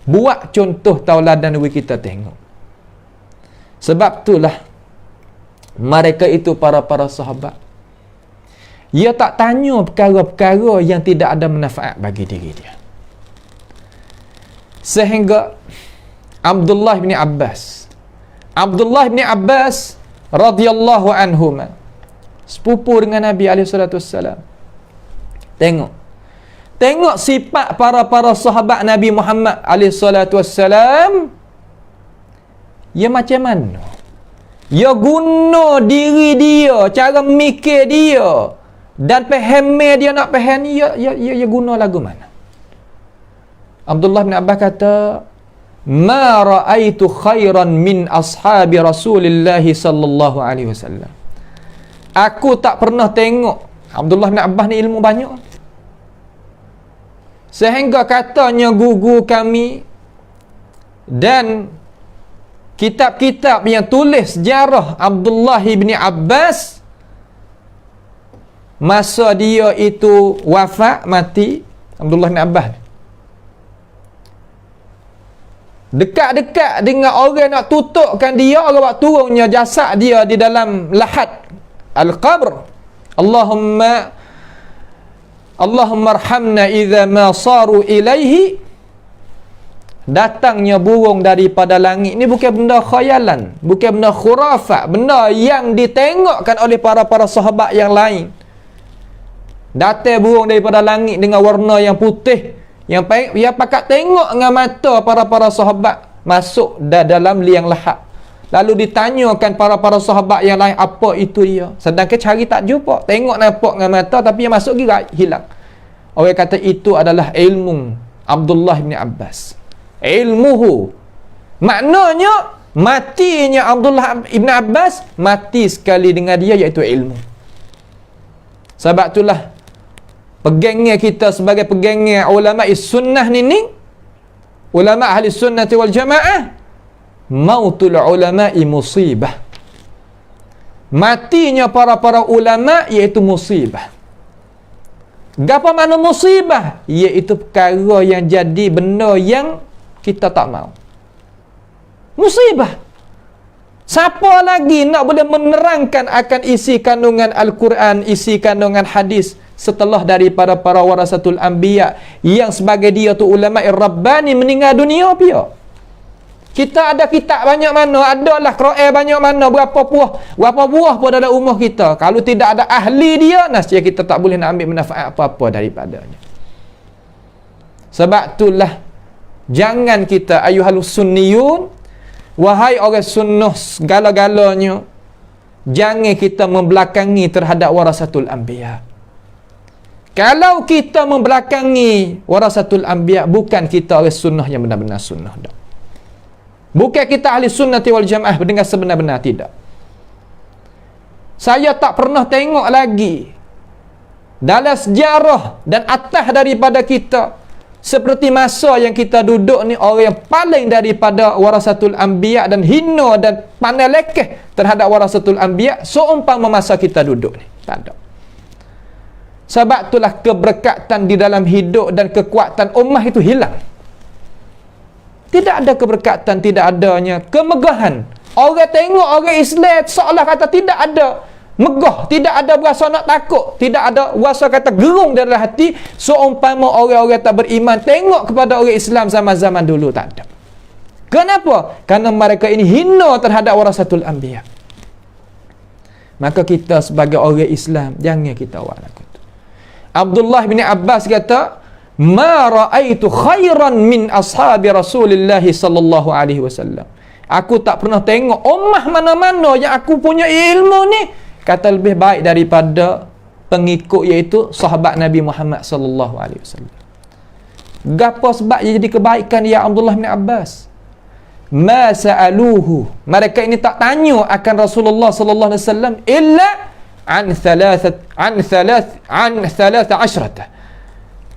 buat contoh tauladan kita tengok. Sebab itulah mereka itu para sahabat, ia tak tanya perkara-perkara yang tidak ada manfaat bagi diri dia. Sehingga Abdullah bin Abbas radhiyallahu anhuma, sepupu dengan Nabi SAW. Tengok sifat para sahabat Nabi Muhammad SAW. Ya macam mana? Ya guna diri dia, cara mikir dia, dan faham dia nak faham ni, ya guna lagu mana? Abdullah bin Abbas kata, "Ma ra'aitu khairan min ashabi Rasulillah sallallahu alaihi wasallam." Aku tak pernah tengok. Abdullah bin Abbas ni ilmu banyak. Sehingga katanya guru kami dan kitab-kitab yang tulis sejarah Abdullah bin Abbas masa dia itu wafat, mati, Abdullah bin Abbas dekat-dekat dengan orang nak tutupkan dia, orang buat turunnya jasad dia di dalam lahat al-qabr. Allahumma arhamna idza ma saru ilaihi. Datangnya burung daripada langit. Ini bukan benda khayalan, bukan benda khurafat, benda yang ditengokkan oleh para sahabat yang lain. Datang burung daripada langit dengan warna yang putih, yang pakat tengok dengan mata para sahabat masuk dalam liang lahat. Lalu ditanyakan para sahabat yang lain, apa itu dia? Sedangkan cari tak jumpa. Tengok nampak dengan mata, tapi yang masuk girai, hilang. Orang kata itu adalah ilmu Abdullah bin Abbas. Ilmuhu. Maknanya matinya Abdullah bin Abbas, mati sekali dengan dia, iaitu ilmu. Sebab itulah pegangnya kita sebagai pegangnya ulama sunnah ni, ulama ahli sunnati wal jamaah, mautul ulama'i musibah. Matinya para ulama iaitu musibah. Gapa makna musibah? Iaitu perkara yang jadi benda yang kita tak mau. Musibah. Siapa lagi nak boleh menerangkan akan isi kandungan Al-Quran, isi kandungan hadis setelah daripada para warasatul anbiya yang sebagai dia tu ulama Rabbani meninggal dunia pia? Kita ada kitab banyak mana, adalah Quran banyak mana, berapa buah pun dalam umur kita. Kalau tidak ada ahli dia, nasib kita tak boleh nak ambil manfaat apa-apa daripadanya. Sebab itulah jangan kita ayuhal sunniyun, wahai orang sunnah segala-galanya, jangan kita membelakangi terhadap warasatul anbiya. Kalau kita membelakangi warasatul anbiya, bukan kita orang sunnah yang benar-benar sunnah dah. Bukan kita ahli sunnati wal jamaah dengan sebenar-benar, tidak. Saya tak pernah tengok lagi dalam sejarah dan atas daripada kita seperti masa yang kita duduk ni, orang yang paling daripada warasatul anbiya dan hina dan pandai lekeh terhadap warasatul anbiya seumpama masa kita duduk ni. Tak ada. Sebab itulah keberkatan di dalam hidup dan kekuatan ummah itu hilang. Tidak ada keberkatan, tidak adanya kemegahan. Orang tengok orang Islam seolah kata tidak ada megah, tidak ada rasa nak takut, tidak ada rasa kata gerung dalam hati seumpama orang-orang tak beriman tengok kepada orang Islam zaman-zaman dulu. Tak ada. Kenapa? Kerana mereka ini hina terhadap warasatul anbiya. Maka kita sebagai orang Islam jangan kita buat lagu tu. Abdullah bin Abbas kata, "Ma ra'aitu khairan min ashabi Rasulillah sallallahu alaihi wasallam." Aku tak pernah tengok ummah mana-mana yang aku punya ilmu ni kata lebih baik daripada pengikut, iaitu sahabat Nabi Muhammad sallallahu alaihi wasallam. Gapo sebab jadi kebaikan ya Abdullah bin Abbas? Ma sa'aluhu. Mereka ini tak tanya akan Rasulullah sallallahu alaihi wasallam illa an 13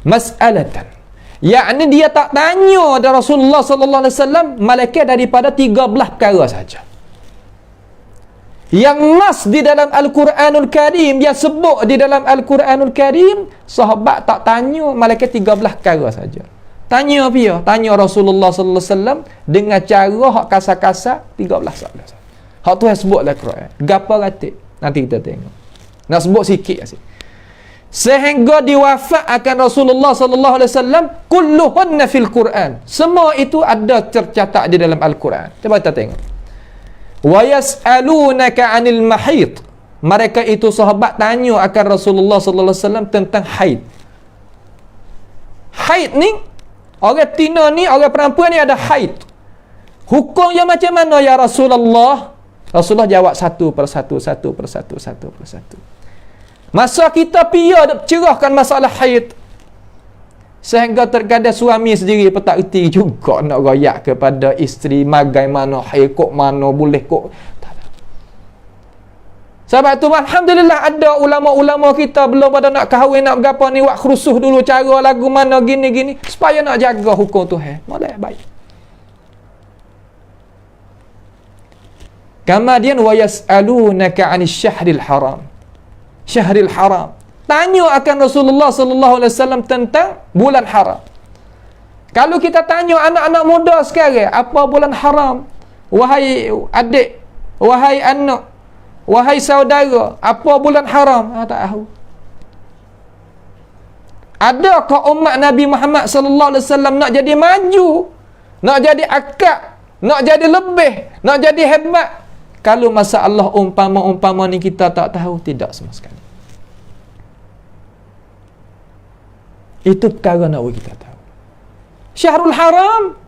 mas'alatan. Yakni dia tak tanya dari Rasulullah sallallahu alaihi wasallam malaikat daripada 13 perkara saja. Yang nas di dalam Al-Quranul Karim, yang sebut di dalam Al-Quranul Karim, sahabat tak tanya malaikat 13 perkara saja. Tanya apa? Tanya Rasulullah sallallahu alaihi wasallam dengan cara hak kasar-kasar 13 soalan. Hak tu yang sebut dalam Quran. Gapo ratik? Nanti kita tengok. Nak sebut sikit asyik. Sehingga diwafat akan Rasulullah sallallahu alaihi wasallam kulluhunna fil Quran. Semua itu ada tercatat di dalam Al-Quran. Cuba kita tengok. Wa yas'alunaka 'anil mahid. mereka itu sahabat tanya akan Rasulullah sallallahu alaihi wasallam tentang haid. Haid ni, orang tina ni, orang perempuan ni ada haid. Hukumnya macam mana ya Rasulullah? Rasulullah jawab satu persatu. Masa kita pia cerahkan masalah haid, sehingga terkadang suami sendiri pun tak erti juga nak royak kepada isteri magai mana haid, kok mana boleh kok. Sebab tu alhamdulillah ada ulama-ulama kita belum pada nak kahwin nak berapa ni buat kerusuh dulu cara lagu mana gini-gini supaya nak jaga hukum Tuhan. Molek baik. Kemudian wa yas'alunaka 'anil syahril haram. Syahril haram. Tanya akan Rasulullah sallallahu alaihi wasallam tentang bulan haram. Kalau kita tanya anak-anak muda sekarang, apa bulan haram? Wahai adik, wahai anak, wahai saudara, apa bulan haram? Tak tahu. Adakah umat Nabi Muhammad sallallahu alaihi wasallam nak jadi maju, nak jadi akak, nak jadi lebih, nak jadi hebat? Kalau masalah umpama-umpama ni kita tak tahu, tidak sama sekali. Itu perkara nak kita tahu. Syahrul haram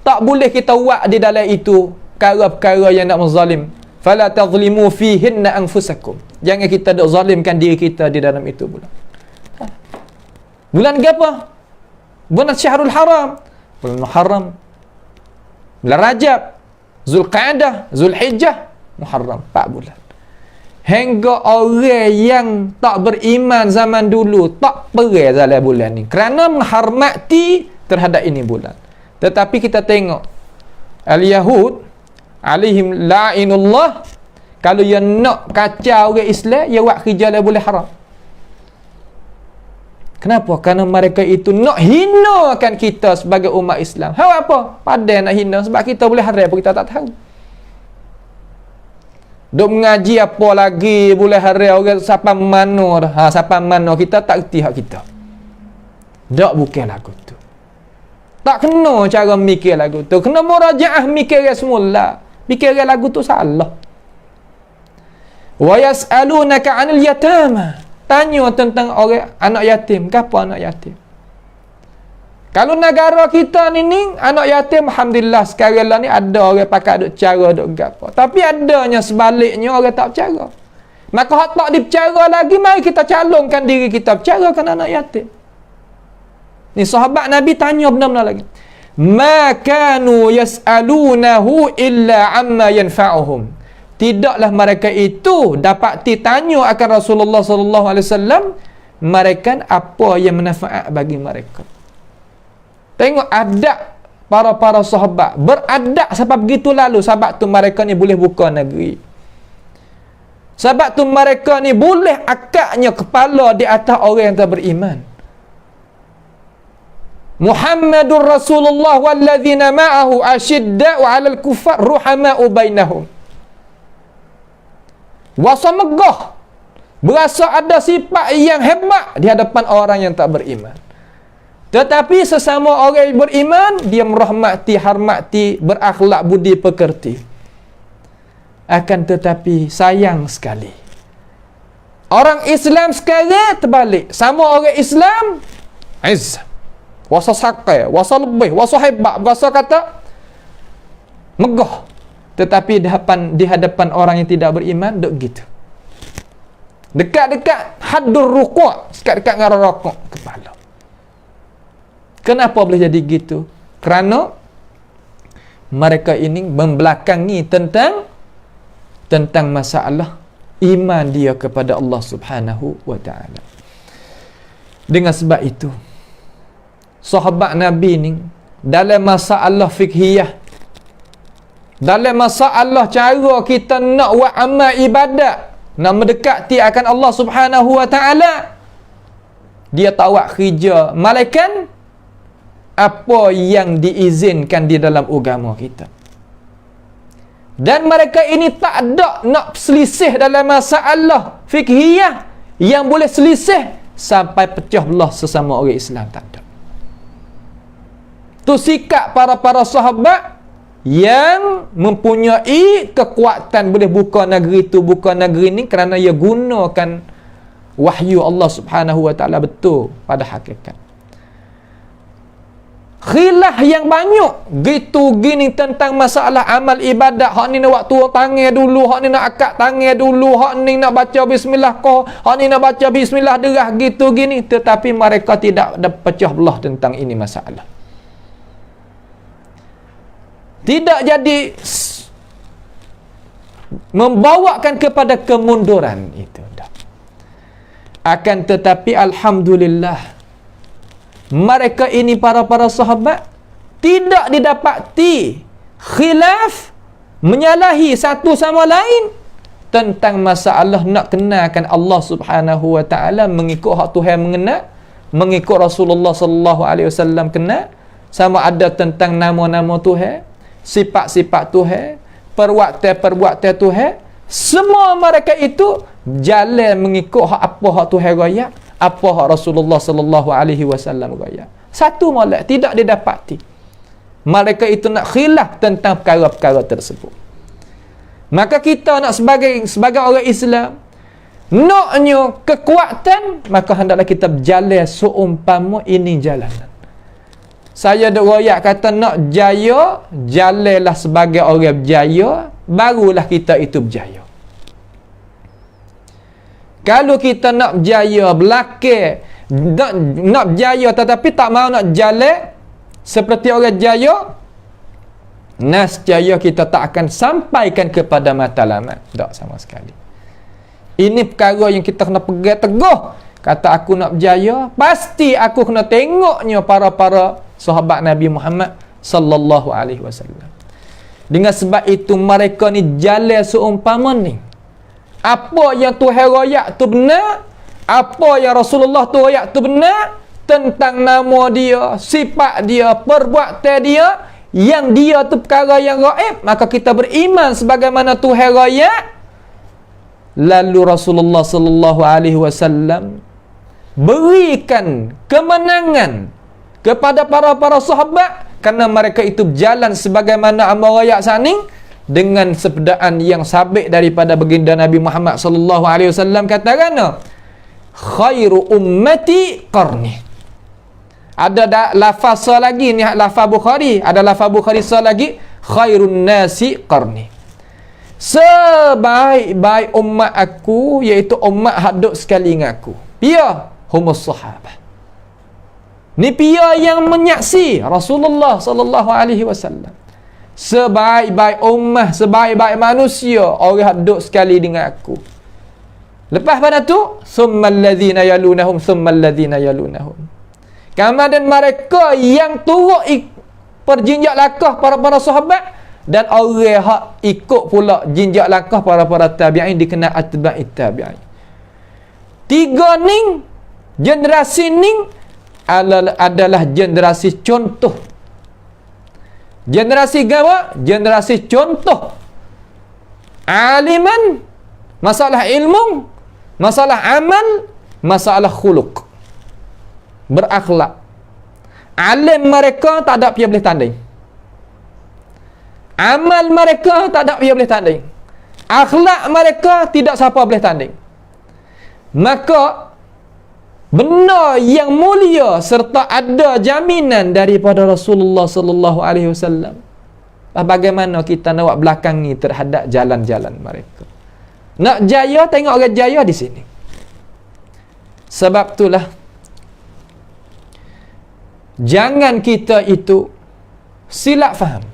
tak boleh kita buat di dalam itu perkara-perkara yang nak menzalim. Fala tazlimu fihinna anfusakum. Jangan kita dok zalimkan diri kita di dalam itu bulan. Bulan apa? Bulan Syahrul Haram. Bulan Muharram. Bulan Rajab, Zulqa'dah, Zulhijjah, Muharram, 4 bulan. Hingga orang yang tak beriman zaman dulu tak perih dalam bulan ni kerana menghormati terhadap ini bulan. Tetapi kita tengok al-Yahud alaihim la'inullah, kalau yang nak kacau orang Islam, dia buat kerja dalam bulan haram. Kenapa? Kerana mereka itu nak hinakan kita sebagai umat Islam. Apa? Padahal nak hina sebab kita boleh haram pun kita tak tahu. Duk mengaji apa lagi boleh haram orang siapa mana dah. Siapa mana kita tak erti hak kita. Tak bukan lagu tu. Tak kena cara mikir lagu tu. Kena murajaah mikir semula. Mikir lagu tu salah. Wa yas'alunaka 'anil yatama. Tanya tentang orang anak yatim. Apa anak yatim? Kalau negara kita ni anak yatim, alhamdulillah sekarang lah ni ada orang pakai duk cara duk gapo. Tapi adanya sebaliknya orang tak bercara. Maka hak tak dipercara lagi, mari kita calonkan diri kita bercarakan anak yatim. Ni sahabat Nabi tanya benar-benar lagi. Ma kanu yas'alunahu illa amma yanfa'uhum. Tidaklah mereka itu dapat ditanya akan Rasulullah sallallahu alaihi wasallam mereka apa yang manfaat bagi mereka. Tengok adab para sahabat, beradab sampai begitu lalu. Sebab tu mereka ni boleh buka negeri. Sebab tu mereka ni boleh akaknya kepala di atas orang yang tak beriman. Muhammadur Rasulullah walladzina ma'ahu asyidda'u 'alal kuffar ruhama'u bainahum. Wasa megah, berasa ada sifat yang hebat di hadapan orang yang tak beriman. Tetapi sesama orang yang beriman, dia merahmati, hormati, berakhlak budi pekerti. Akan tetapi sayang sekali, orang Islam sekarang terbalik. Sama orang Islam izzah, wasa sakai, wasa lebih, wasa hebat, wasa kata megah. Tetapi di hadapan orang yang tidak beriman, duk gitu. Dekat-dekat haddur ruku', dekat-dekat dengan rokok kepala. Kenapa boleh jadi gitu? Kerana mereka ini membelakangi tentang masalah iman dia kepada Allah Subhanahu wa taala. Dengan sebab itu, sahabat Nabi ni dalam masalah fikhiyah, dalam masalah cara kita nak buat amal ibadat, nak mendekati akan Allah Subhanahu wa taala, dia tawak kerja malaikat apa yang diizinkan di dalam agama kita. Dan mereka ini tak ada nak selisih dalam masalah fikhiyah yang boleh selisih sampai pecah belah sesama orang Islam, tak ada. Tu sikap para sahabat yang mempunyai kekuatan boleh buka negeri tu, buka negeri ni, kerana ia gunakan wahyu Allah Subhanahu wa taala betul pada hakikat. Khilaf yang banyak gitu gini tentang masalah amal ibadat. Hak ni nak buat tuang tangan dulu, hak ni nak akad tangan dulu, hak ni nak baca bismillah kau, hak ni nak baca bismillah derah gitu gini, tetapi mereka tidak ada pecah belah tentang ini masalah. Tidak jadi membawakan kepada kemunduran itu. Akan tetapi alhamdulillah, mereka ini para sahabat tidak didapati khilaf menyalahi satu sama lain tentang masalah nak kenalkan Allah Subhanahu wa taala, mengikut hak Tuhan mengenal, mengikut Rasulullah sallallahu alaihi wasallam kenal, sama ada tentang nama-nama Tuhan, sifat-sifat Tuhan, perbuatan-perbuatan Tuhan. Semua mereka itu jalan mengikut apa hak Tuhan raya, apa hak Rasulullah sallallahu alaihi wasallam raya. Satu molek tidak didapati mereka itu nak khilaf tentang perkara-perkara tersebut. Maka kita nak sebagai orang Islam, naknya kekuatan, maka hendaklah kita berjalan seumpama ini jalanan. Saya duk royak kata nak jaya, jalanlah sebagai orang berjaya, barulah kita itu berjaya. Kalau kita nak berjaya belakang, nak berjaya tetapi tak mahu nak jalan seperti orang jaya, nescaya kita tak akan sampaikan kepada matlamat. Tak sama sekali. Ini perkara yang kita kena pegang teguh. Kata aku nak berjaya, pasti aku kena tengoknya para sahabat Nabi Muhammad sallallahu alaihi wasallam. Dengan sebab itu mereka ni jalan seumpama ni. Apa yang Tuhan royak tu benar, apa yang Rasulullah tu royak tu benar, tentang nama dia, sifat dia, perbuatan dia, yang dia tu perkara yang gaib, maka kita beriman sebagaimana Tuhan royak. Lalu Rasulullah sallallahu alaihi wasallam berikan kemenangan kepada para sahabat kerana mereka itu berjalan sebagaimana amal royak saning, dengan sepedaan yang sabit daripada baginda Nabi Muhammad sallallahu alaihi wasallam katakan, khairu ummati qarni. Ada lafaz lagi ni, lafaz Bukhari, ada lafaz Bukhari lagi, khairun nasi qarni. Sebaik-baik umat aku iaitu umat haduk sekali dengan aku. Pia humus sahabah. Ni pia yang menyaksi Rasulullah sallallahu alaihi wasallam. Sebaik-baik ummah, sebaik-baik manusia, orang duduk sekali dengan aku. Lepas pada tu, summal ladzina yalunahum, summal ladzina yalunahum. Kemudian mereka yang turut perjinjak langkah para sahabat, dan orang hak ikut pula jinjak langkah para tabi'in, dikenal atba'it tabi'in. Tiga ning, generasi ning adalah generasi contoh. Generasi gawa, generasi contoh. Aliman, masalah ilmu, masalah amal, masalah khuluq, berakhlak. Alim mereka tak ada pihak boleh tanding. Amal mereka tak ada pihak boleh tanding. Akhlak mereka tidak siapa boleh tanding. Maka benar yang mulia serta ada jaminan daripada Rasulullah sallallahu alaihi wasallam. Bagaimana kita nak buat belakang ni terhadap jalan-jalan mereka? Nak jaya, tengok orang jaya di sini. Sebab itulah jangan kita itu silap faham.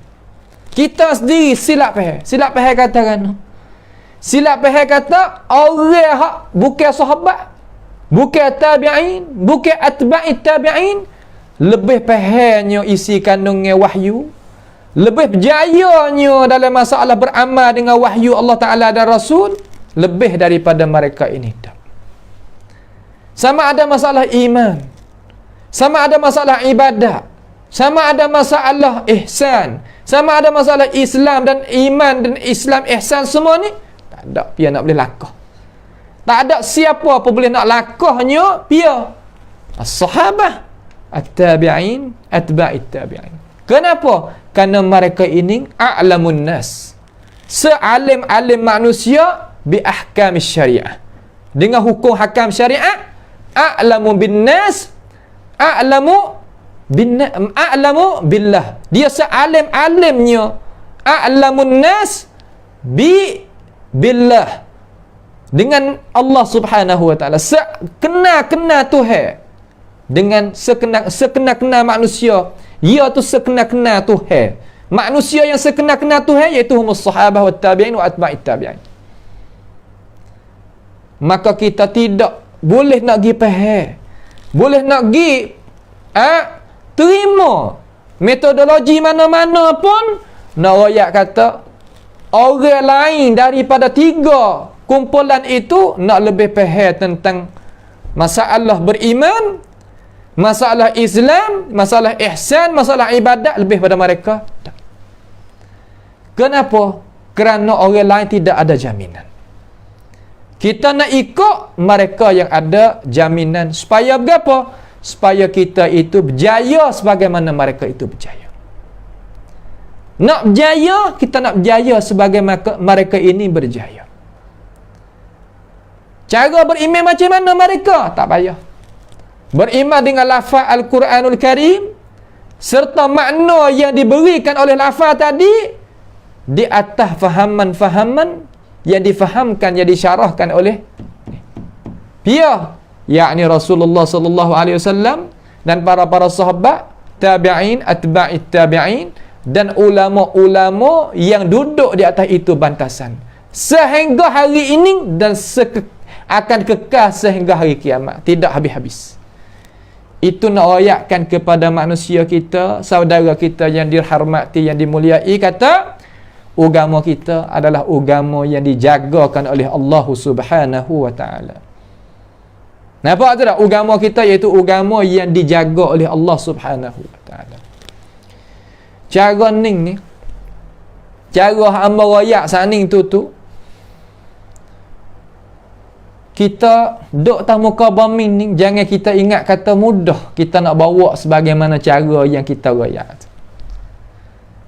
Kita sendiri silap faham. Silap faham katakan, silap faham kata orang hak bukan sahabat, bukan tabi'in, bukan atba'it tabi'in, lebih fahamnya isi kandungnya wahyu, lebih berjayanya dalam masalah beramal dengan wahyu Allah Ta'ala dan Rasul, lebih daripada mereka ini. Sama ada masalah iman, sama ada masalah ibadat, sama ada masalah ihsan, sama ada masalah Islam dan iman dan Islam ihsan, semua ni tak ada dia nak boleh lakah. Tak ada siapa pun boleh nak lakahnya dia as-sahabah, at-tabi'in, atba'it tabi'in. Kenapa? Kerana mereka ini a'lamun nas, sealim-alim manusia bi ahkam syariah, dengan hukum hakam syariat. A'lamu bin nas, a'lamu billah, dia sealim-alimnya. A'lamun nas billah, dengan Allah Subhanahu wa taala, sekena-kena Tuhan dengan sekena-kena manusia. Ia tu sekena-kena Tuhan. Manusia yang sekena-kena Tuhan iaitu humus sahabah wa tabi'in wa atba'it tabi'in. Maka kita tidak boleh nak pergi faham, boleh nak pergi terima metodologi mana-mana pun nak royak kata orang lain daripada 3 kumpulan itu nak lebih faham tentang masalah beriman, masalah Islam, masalah ihsan, masalah ibadat lebih pada mereka. Kenapa? Kerana orang lain tidak ada jaminan. Kita nak ikut mereka yang ada jaminan. Supaya berapa? Supaya kita itu berjaya sebagaimana mereka itu berjaya. Nak berjaya, kita nak berjaya sebagaimana mereka ini berjaya. Cara beriman macam mana mereka? Tak payah. Beriman dengan lafaz Al-Quranul Karim serta makna yang diberikan oleh lafaz tadi di atas fahaman-fahaman yang difahamkan, yang disyarahkan oleh yakni Rasulullah sallallahu alaihi wasallam dan para sahabat, tabi'in, atba'it tabi'in, dan ulama-ulama yang duduk di atas itu bantasan sehingga hari ini dan akan kekal sehingga hari kiamat, tidak habis-habis. Itu nak ayatkan kepada manusia kita, saudara kita yang dihormati, yang dimuliai, kata agama kita adalah agama yang dijagakan oleh Allah Subhanahu wa taala. Nampak tak? Agama kita iaitu agama yang dijaga oleh Allah Subhanahu wa taala. Cara ni cara hamba royak saning tu kita duk tak muka bumi ni, jangan kita ingat kata mudah kita nak bawa sebagaimana cara yang kita royak.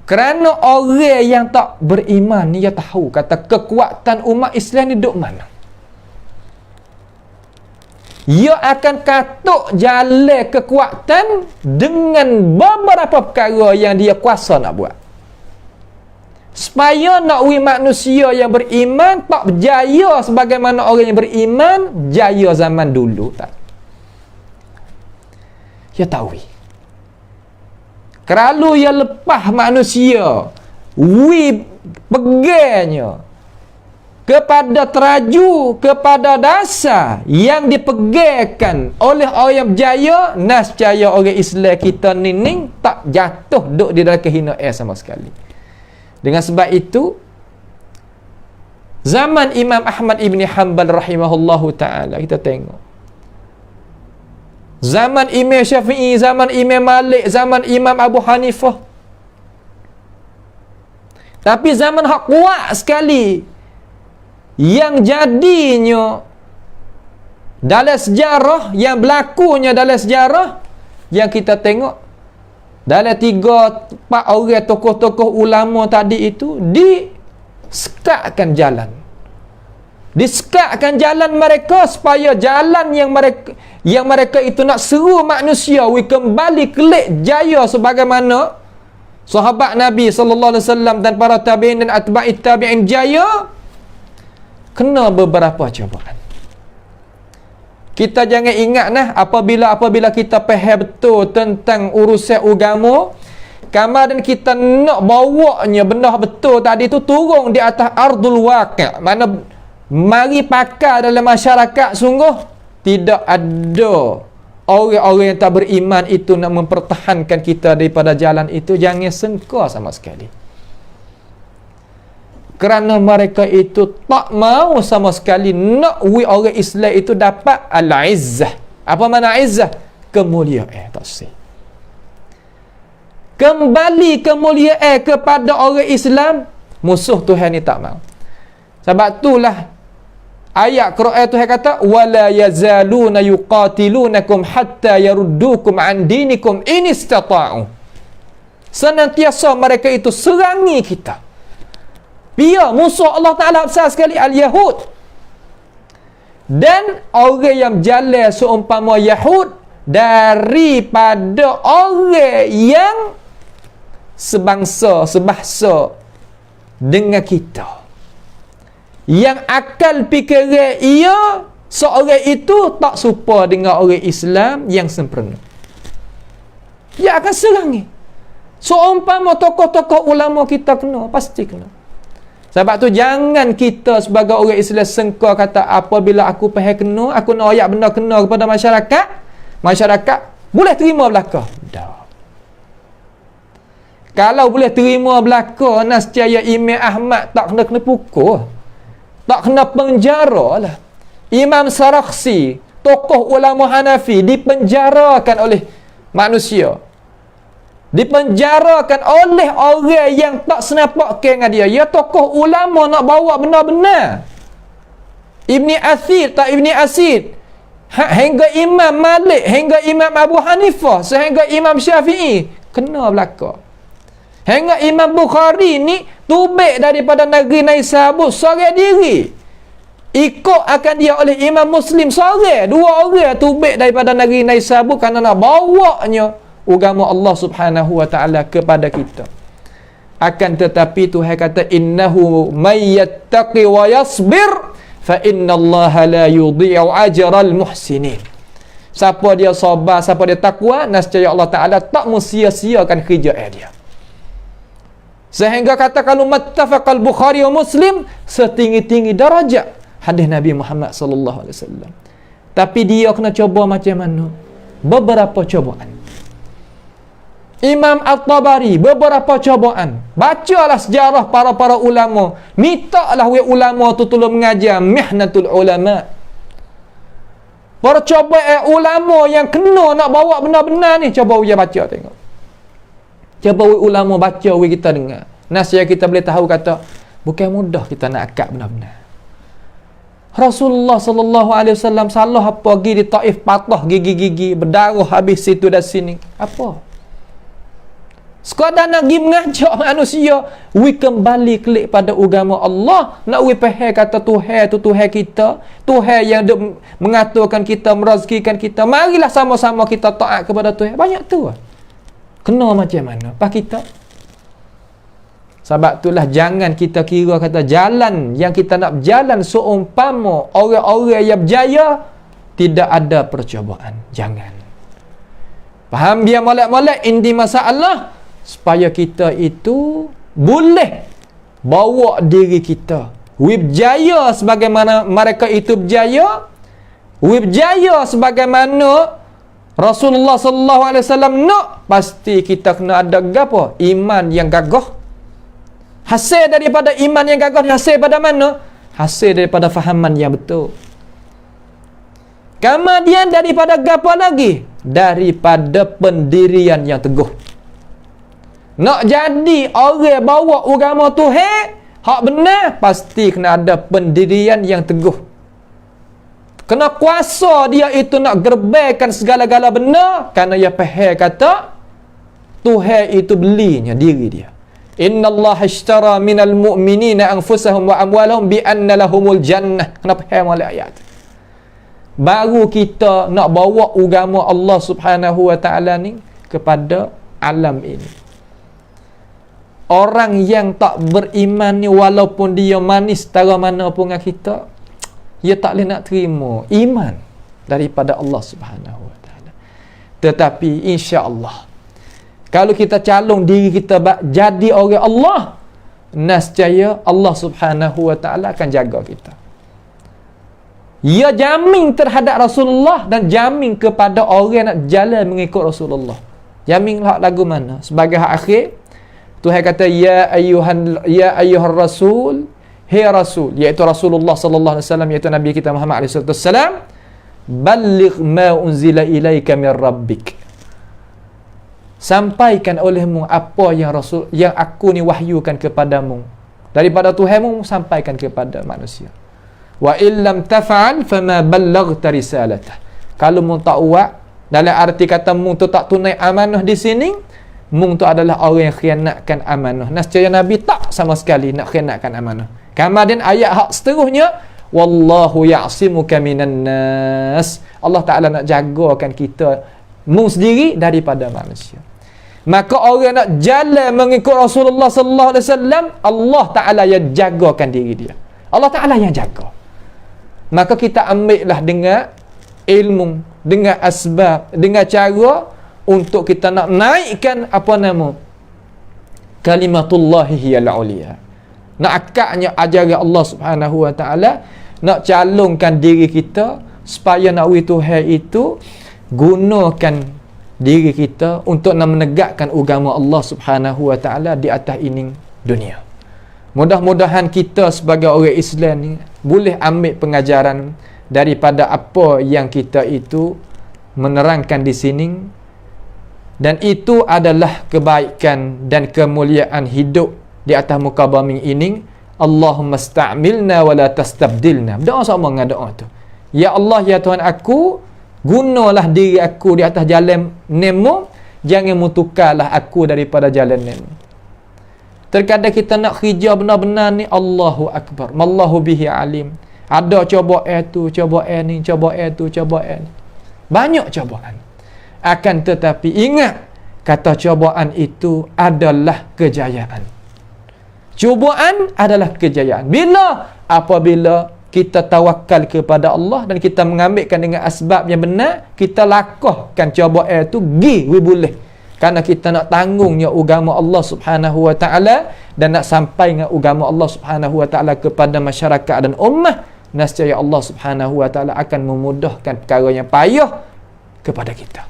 Kerana orang yang tak beriman ni, dia tahu kata kekuatan umat Islam ni duk mana. Ia akan katuk jalan kekuatan dengan beberapa perkara yang dia kuasa nak buat. Supaya nak manusia yang beriman tak berjaya sebagaimana orang yang beriman jaya zaman dulu, tak. Dia tahu. Kalau ia lepas manusia pegangnya kepada teraju, kepada dasar yang dipegangkan oleh orang yang berjaya, nascaya orang Islam kita ni tak jatuh duduk di dalam kehinaan sama sekali. Dengan sebab itu, zaman Imam Ahmad Ibn Hanbal rahimahullahu ta'ala, kita tengok zaman Imam Syafi'i, zaman Imam Malik, zaman Imam Abu Hanifah. Tapi zaman hak kuat sekali yang jadinya dalam sejarah, yang berlakunya dalam sejarah, yang kita tengok dalam 3-4 orang tokoh-tokoh ulama tadi itu disekatkan jalan. Disekatkan jalan mereka supaya jalan yang mereka itu nak seru manusia kembali kelik jaya sebagaimana sahabat Nabi sallallahu alaihi wasallam dan para tabi'in dan atba'it tabi'in jaya, kena beberapa cubaan. Kita jangan ingat apabila kita faham betul tentang urusan agama, kemudian kita nak bawanya benda betul tadi tu turun di atas ardul waqi', mana mari pakar dalam masyarakat, sungguh tidak ada orang-orang yang tak beriman itu nak mempertahankan kita daripada jalan itu. Jangan sengka sama sekali. Kerana mereka itu tak mau sama sekali nak orang Islam itu dapat al-izzah. Apa makna izzah? Kemuliaan. Tak sih. Kembali kemuliaan kepada orang Islam, musuh Tuhan ni tak mau. Sebab itulah ayat Quran Tuhan kata wala yazaluna yuqatilunakum hatta yaruddukum an dinikum in istata'u. senantiasa mereka itu serangi kita. Dia musuh Allah Ta'ala besar sekali, Al-Yahud. Dan orang yang jalan seumpama Yahud daripada orang yang sebahasa dengan kita, yang akal fikiran ia seorang itu tak serupa dengan orang Islam yang sempurna. Dia akan serangi. Seumpama tokoh-tokoh ulama kita kena, pasti kena. Sebab tu jangan kita sebagai orang Islam sengkau kata apabila aku faham kena, aku nak ayat benda kena kepada masyarakat boleh terima belaka. Dah. Kalau boleh terima belaka, nascaya Imam Ahmad tak kena pukul. Tak kena penjara lah. Imam Sarakhsi, tokoh ulama Hanafi, dipenjarakan oleh manusia. Dipenjarakan oleh orang yang tak senapak dengan dia. Ya, tokoh ulama nak bawa benar-benar. Ibni Asid, hingga Imam Malik, hingga Imam Abu Hanifah, sehingga Imam Syafi'i kena belaka. Hingga Imam Bukhari ni tubik daripada negeri Naisabur seorang diri. Ikut akan dia oleh Imam Muslim seorang, dua orang tubik daripada negeri Naisabur kerana nak bawanya agama Allah Subhanahu wa taala kepada kita. Akan tetapi Tuhan kata innahu may yattaqi wa yasbir fa innallaha la yudhi'u ajral muhsinin. Siapa dia sabar, siapa dia takwa, nescaya Allah Taala tak sia-siakan kerja dia. Sehingga kata kalau muttafaqal Bukhari wa Muslim, setinggi-tinggi darajat hadis Nabi Muhammad sallallahu alaihi wasallam. Tapi dia kena cuba macam mana? Beberapa cubaan. Imam At-Tabari beberapa cubaan. Bacalah sejarah para ulama. Mintalah ulama tu tolong mengajar mihnatul ulama. Para cubaan ulama yang kena nak bawa benar-benar ni, cuba dia baca tengok. Cuba ulama baca kita dengar. Nasihat kita boleh tahu kata bukan mudah kita nak akad benar-benar. Rasulullah sallallahu alaihi wasallam salah apa pergi di Taif, patah gigi-gigi, berdarah habis situ dan sini. Apa? Sekadar nak pergi mengajak manusia kembali kelik pada agama Allah, nak faham kata Tuhan tu Tuhan kita, Tuhan yang mengaturkan kita, merezekikan kita. Marilah sama-sama kita taat kepada Tuhan. Banyak tu. Kena macam mana pas kita? Sebab itulah jangan kita kira kata jalan yang kita nak berjalan seumpama orang-orang yang berjaya tidak ada percubaan. Jangan. Faham dia molek-molek inti masalah supaya kita itu boleh bawa diri kita berjaya sebagaimana mereka itu berjaya, berjaya sebagaimana Rasulullah sallallahu alaihi wasallam nak. Pasti kita kena ada gapo? Iman yang gagah. Hasil daripada iman yang gagah hasil pada mana? Hasil daripada fahaman yang betul. Kemudian daripada gapo lagi? Daripada pendirian yang teguh. Nak jadi orang bawa agama Tuhan hak benar, pasti kena ada pendirian yang teguh. Kena kuasa dia itu nak gerbaikan segala-gala benar, kerana dia faham kata Tuhan itu belinya diri dia. Innallaha ishtara minal mu'minina anfusahum wa amwalahum bi anna lahumul jannah. Kena faham oleh ayat. Baru kita nak bawa agama Allah Subhanahu wa taala ni kepada alam ini. Orang yang tak beriman ni walaupun dia manis tara mana pun dengan kita, dia tak boleh nak terima iman daripada Allah Subhanahu wa taala. Tetapi insya-Allah kalau kita calon diri kita jadi orang Allah, nescaya Allah Subhanahu wa taala akan jaga kita. Ia jamin terhadap Rasulullah dan jamin kepada orang nak jalan mengikut Rasulullah. Jamin lagu mana? Sebagai hak akhir Tuhan kata ya ayyuhar rasul, hai rasul, iaitu Rasulullah sallallahu alaihi wasallam, iaitu Nabi kita Muhammad alaihi wasallam, balligh ma unzila ilaika min rabbik. Sampaikan olehmu apa yang aku ni wahyukan kepadamu daripada Tuhanmu, sampaikan kepada manusia. Wa illam taf'al fama ballaghta risalatah. Kalau mu tak buat, dalam arti kata mu tu tak tunai amanah di sini, mung tu adalah orang yang khianatkan amanah. Nescaya Nabi tak sama sekali nak khianatkan amanah. Kemudian ayat hak seterusnya, wallahu ya'simuka minan nas. Allah Taala nak jagakan kita mung sendiri daripada manusia. Maka orang nak jalan mengikut Rasulullah sallallahu alaihi wasallam, Allah Taala yang jagakan diri dia. Allah Taala yang jaga. Maka kita ambillah dengan ilmu, dengan asbab, dengan cara untuk kita nak naikkan apa nama kalimatullahi hiyal uliya. Nak akaknya ajaran Allah Subhanahu wa taala, nak calonkan diri kita supaya nak wi Tuhan itu gunakan diri kita untuk nak menegakkan agama Allah Subhanahu wa taala di atas ini dunia. Mudah-mudahan kita sebagai orang Islam ni boleh ambil pengajaran daripada apa yang kita itu menerangkan di sini, dan itu adalah kebaikan dan kemuliaan hidup di atas muka bumi ini. Allahumma sta'milna wa la tastabdilna. Doa sama dengan doa tu. Ya Allah, ya Tuhan aku, gunalah diri aku di atas jalan nemu, jangan mutukarlah aku daripada jalan nemu. Terkadang kita nak kerja benar-benar ni, Allahu Akbar, mallahu bihi alim. Ada cobaan tu, cobaan ni, cobaan tu, cobaan ni. Banyak cobaan. Akan tetapi ingat, kata cobaan itu adalah kejayaan. Cubaan adalah kejayaan. Bila? Apabila kita tawakal kepada Allah dan kita mengambilkan dengan asbab yang benar, kita lakukan cobaan itu boleh. Karena kita nak tanggungnya agama Allah Subhanahu wa taala dan nak sampai dengan agama Allah Subhanahu wa taala kepada masyarakat dan ummah, nescaya Allah Subhanahu wa taala akan memudahkan perkara yang payah kepada kita.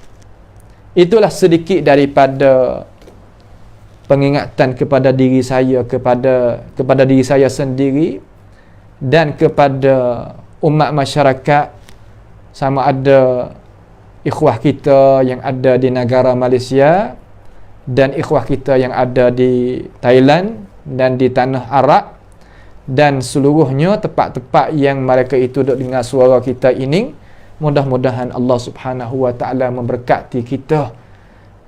Itulah sedikit daripada pengingatan kepada diri saya, kepada diri saya sendiri dan kepada umat masyarakat, sama ada ikhwah kita yang ada di negara Malaysia dan ikhwah kita yang ada di Thailand dan di tanah Arab dan seluruhnya tempat-tempat yang mereka itu duduk dengar suara kita ini. Mudah-mudahan Allah Subhanahu wa taala memberkati kita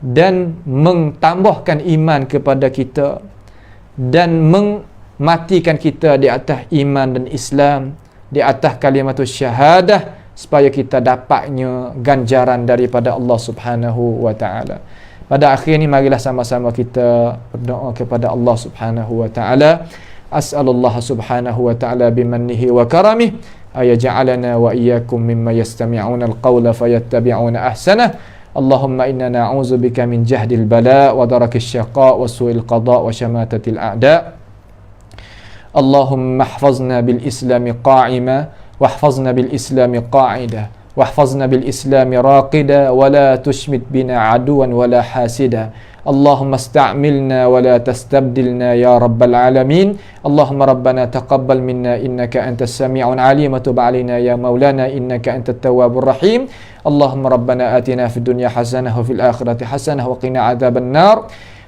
dan mentambahkan iman kepada kita dan mematikan kita di atas iman dan Islam, di atas kalimatus syahadah, supaya kita dapatnya ganjaran daripada Allah Subhanahu wa taala. Pada akhir ini marilah sama-sama kita berdoa kepada Allah Subhanahu wa taala. As'alullah Subhanahu wa taala bimannihi wa karamihi ayaj'alana wa iyyakum mimma yastami'una al-qawla fayattabi'una ahsanah. Allahumma inna na'udzubika min jahdil bala wa darakis syaqa wa su'il qada wa syamatatil a'da. Allahumma ihfazna bil islami qa'ima واحفظنا بالإسلام قاعدة واحفظنا بالإسلام راقدة ولا تشمت بنا عدوا ولا حاسدا. اللهم استعملنا ولا تستبدلنا يا رب العالمين. اللهم ربنا تقبل منا إنك أنت السميع العليم وتب علينا يا مولانا إنك أنت التواب الرحيم. اللهم ربنا آتنا في الدنيا حسنة وفي الآخرة حسنة وقنا عذاب النار.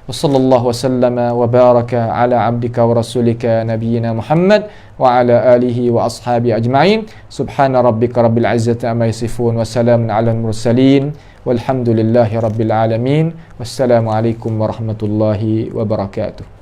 وصلى الله وسلم وبارك على عبدك ورسولك نبينا محمد وعلى آله وأصحابه أجمعين. سبحان ربك رب العزة عما يصفون وسلام على المرسلين والحمد لله رب العالمين. والسلام عليكم ورحمة الله وبركاته.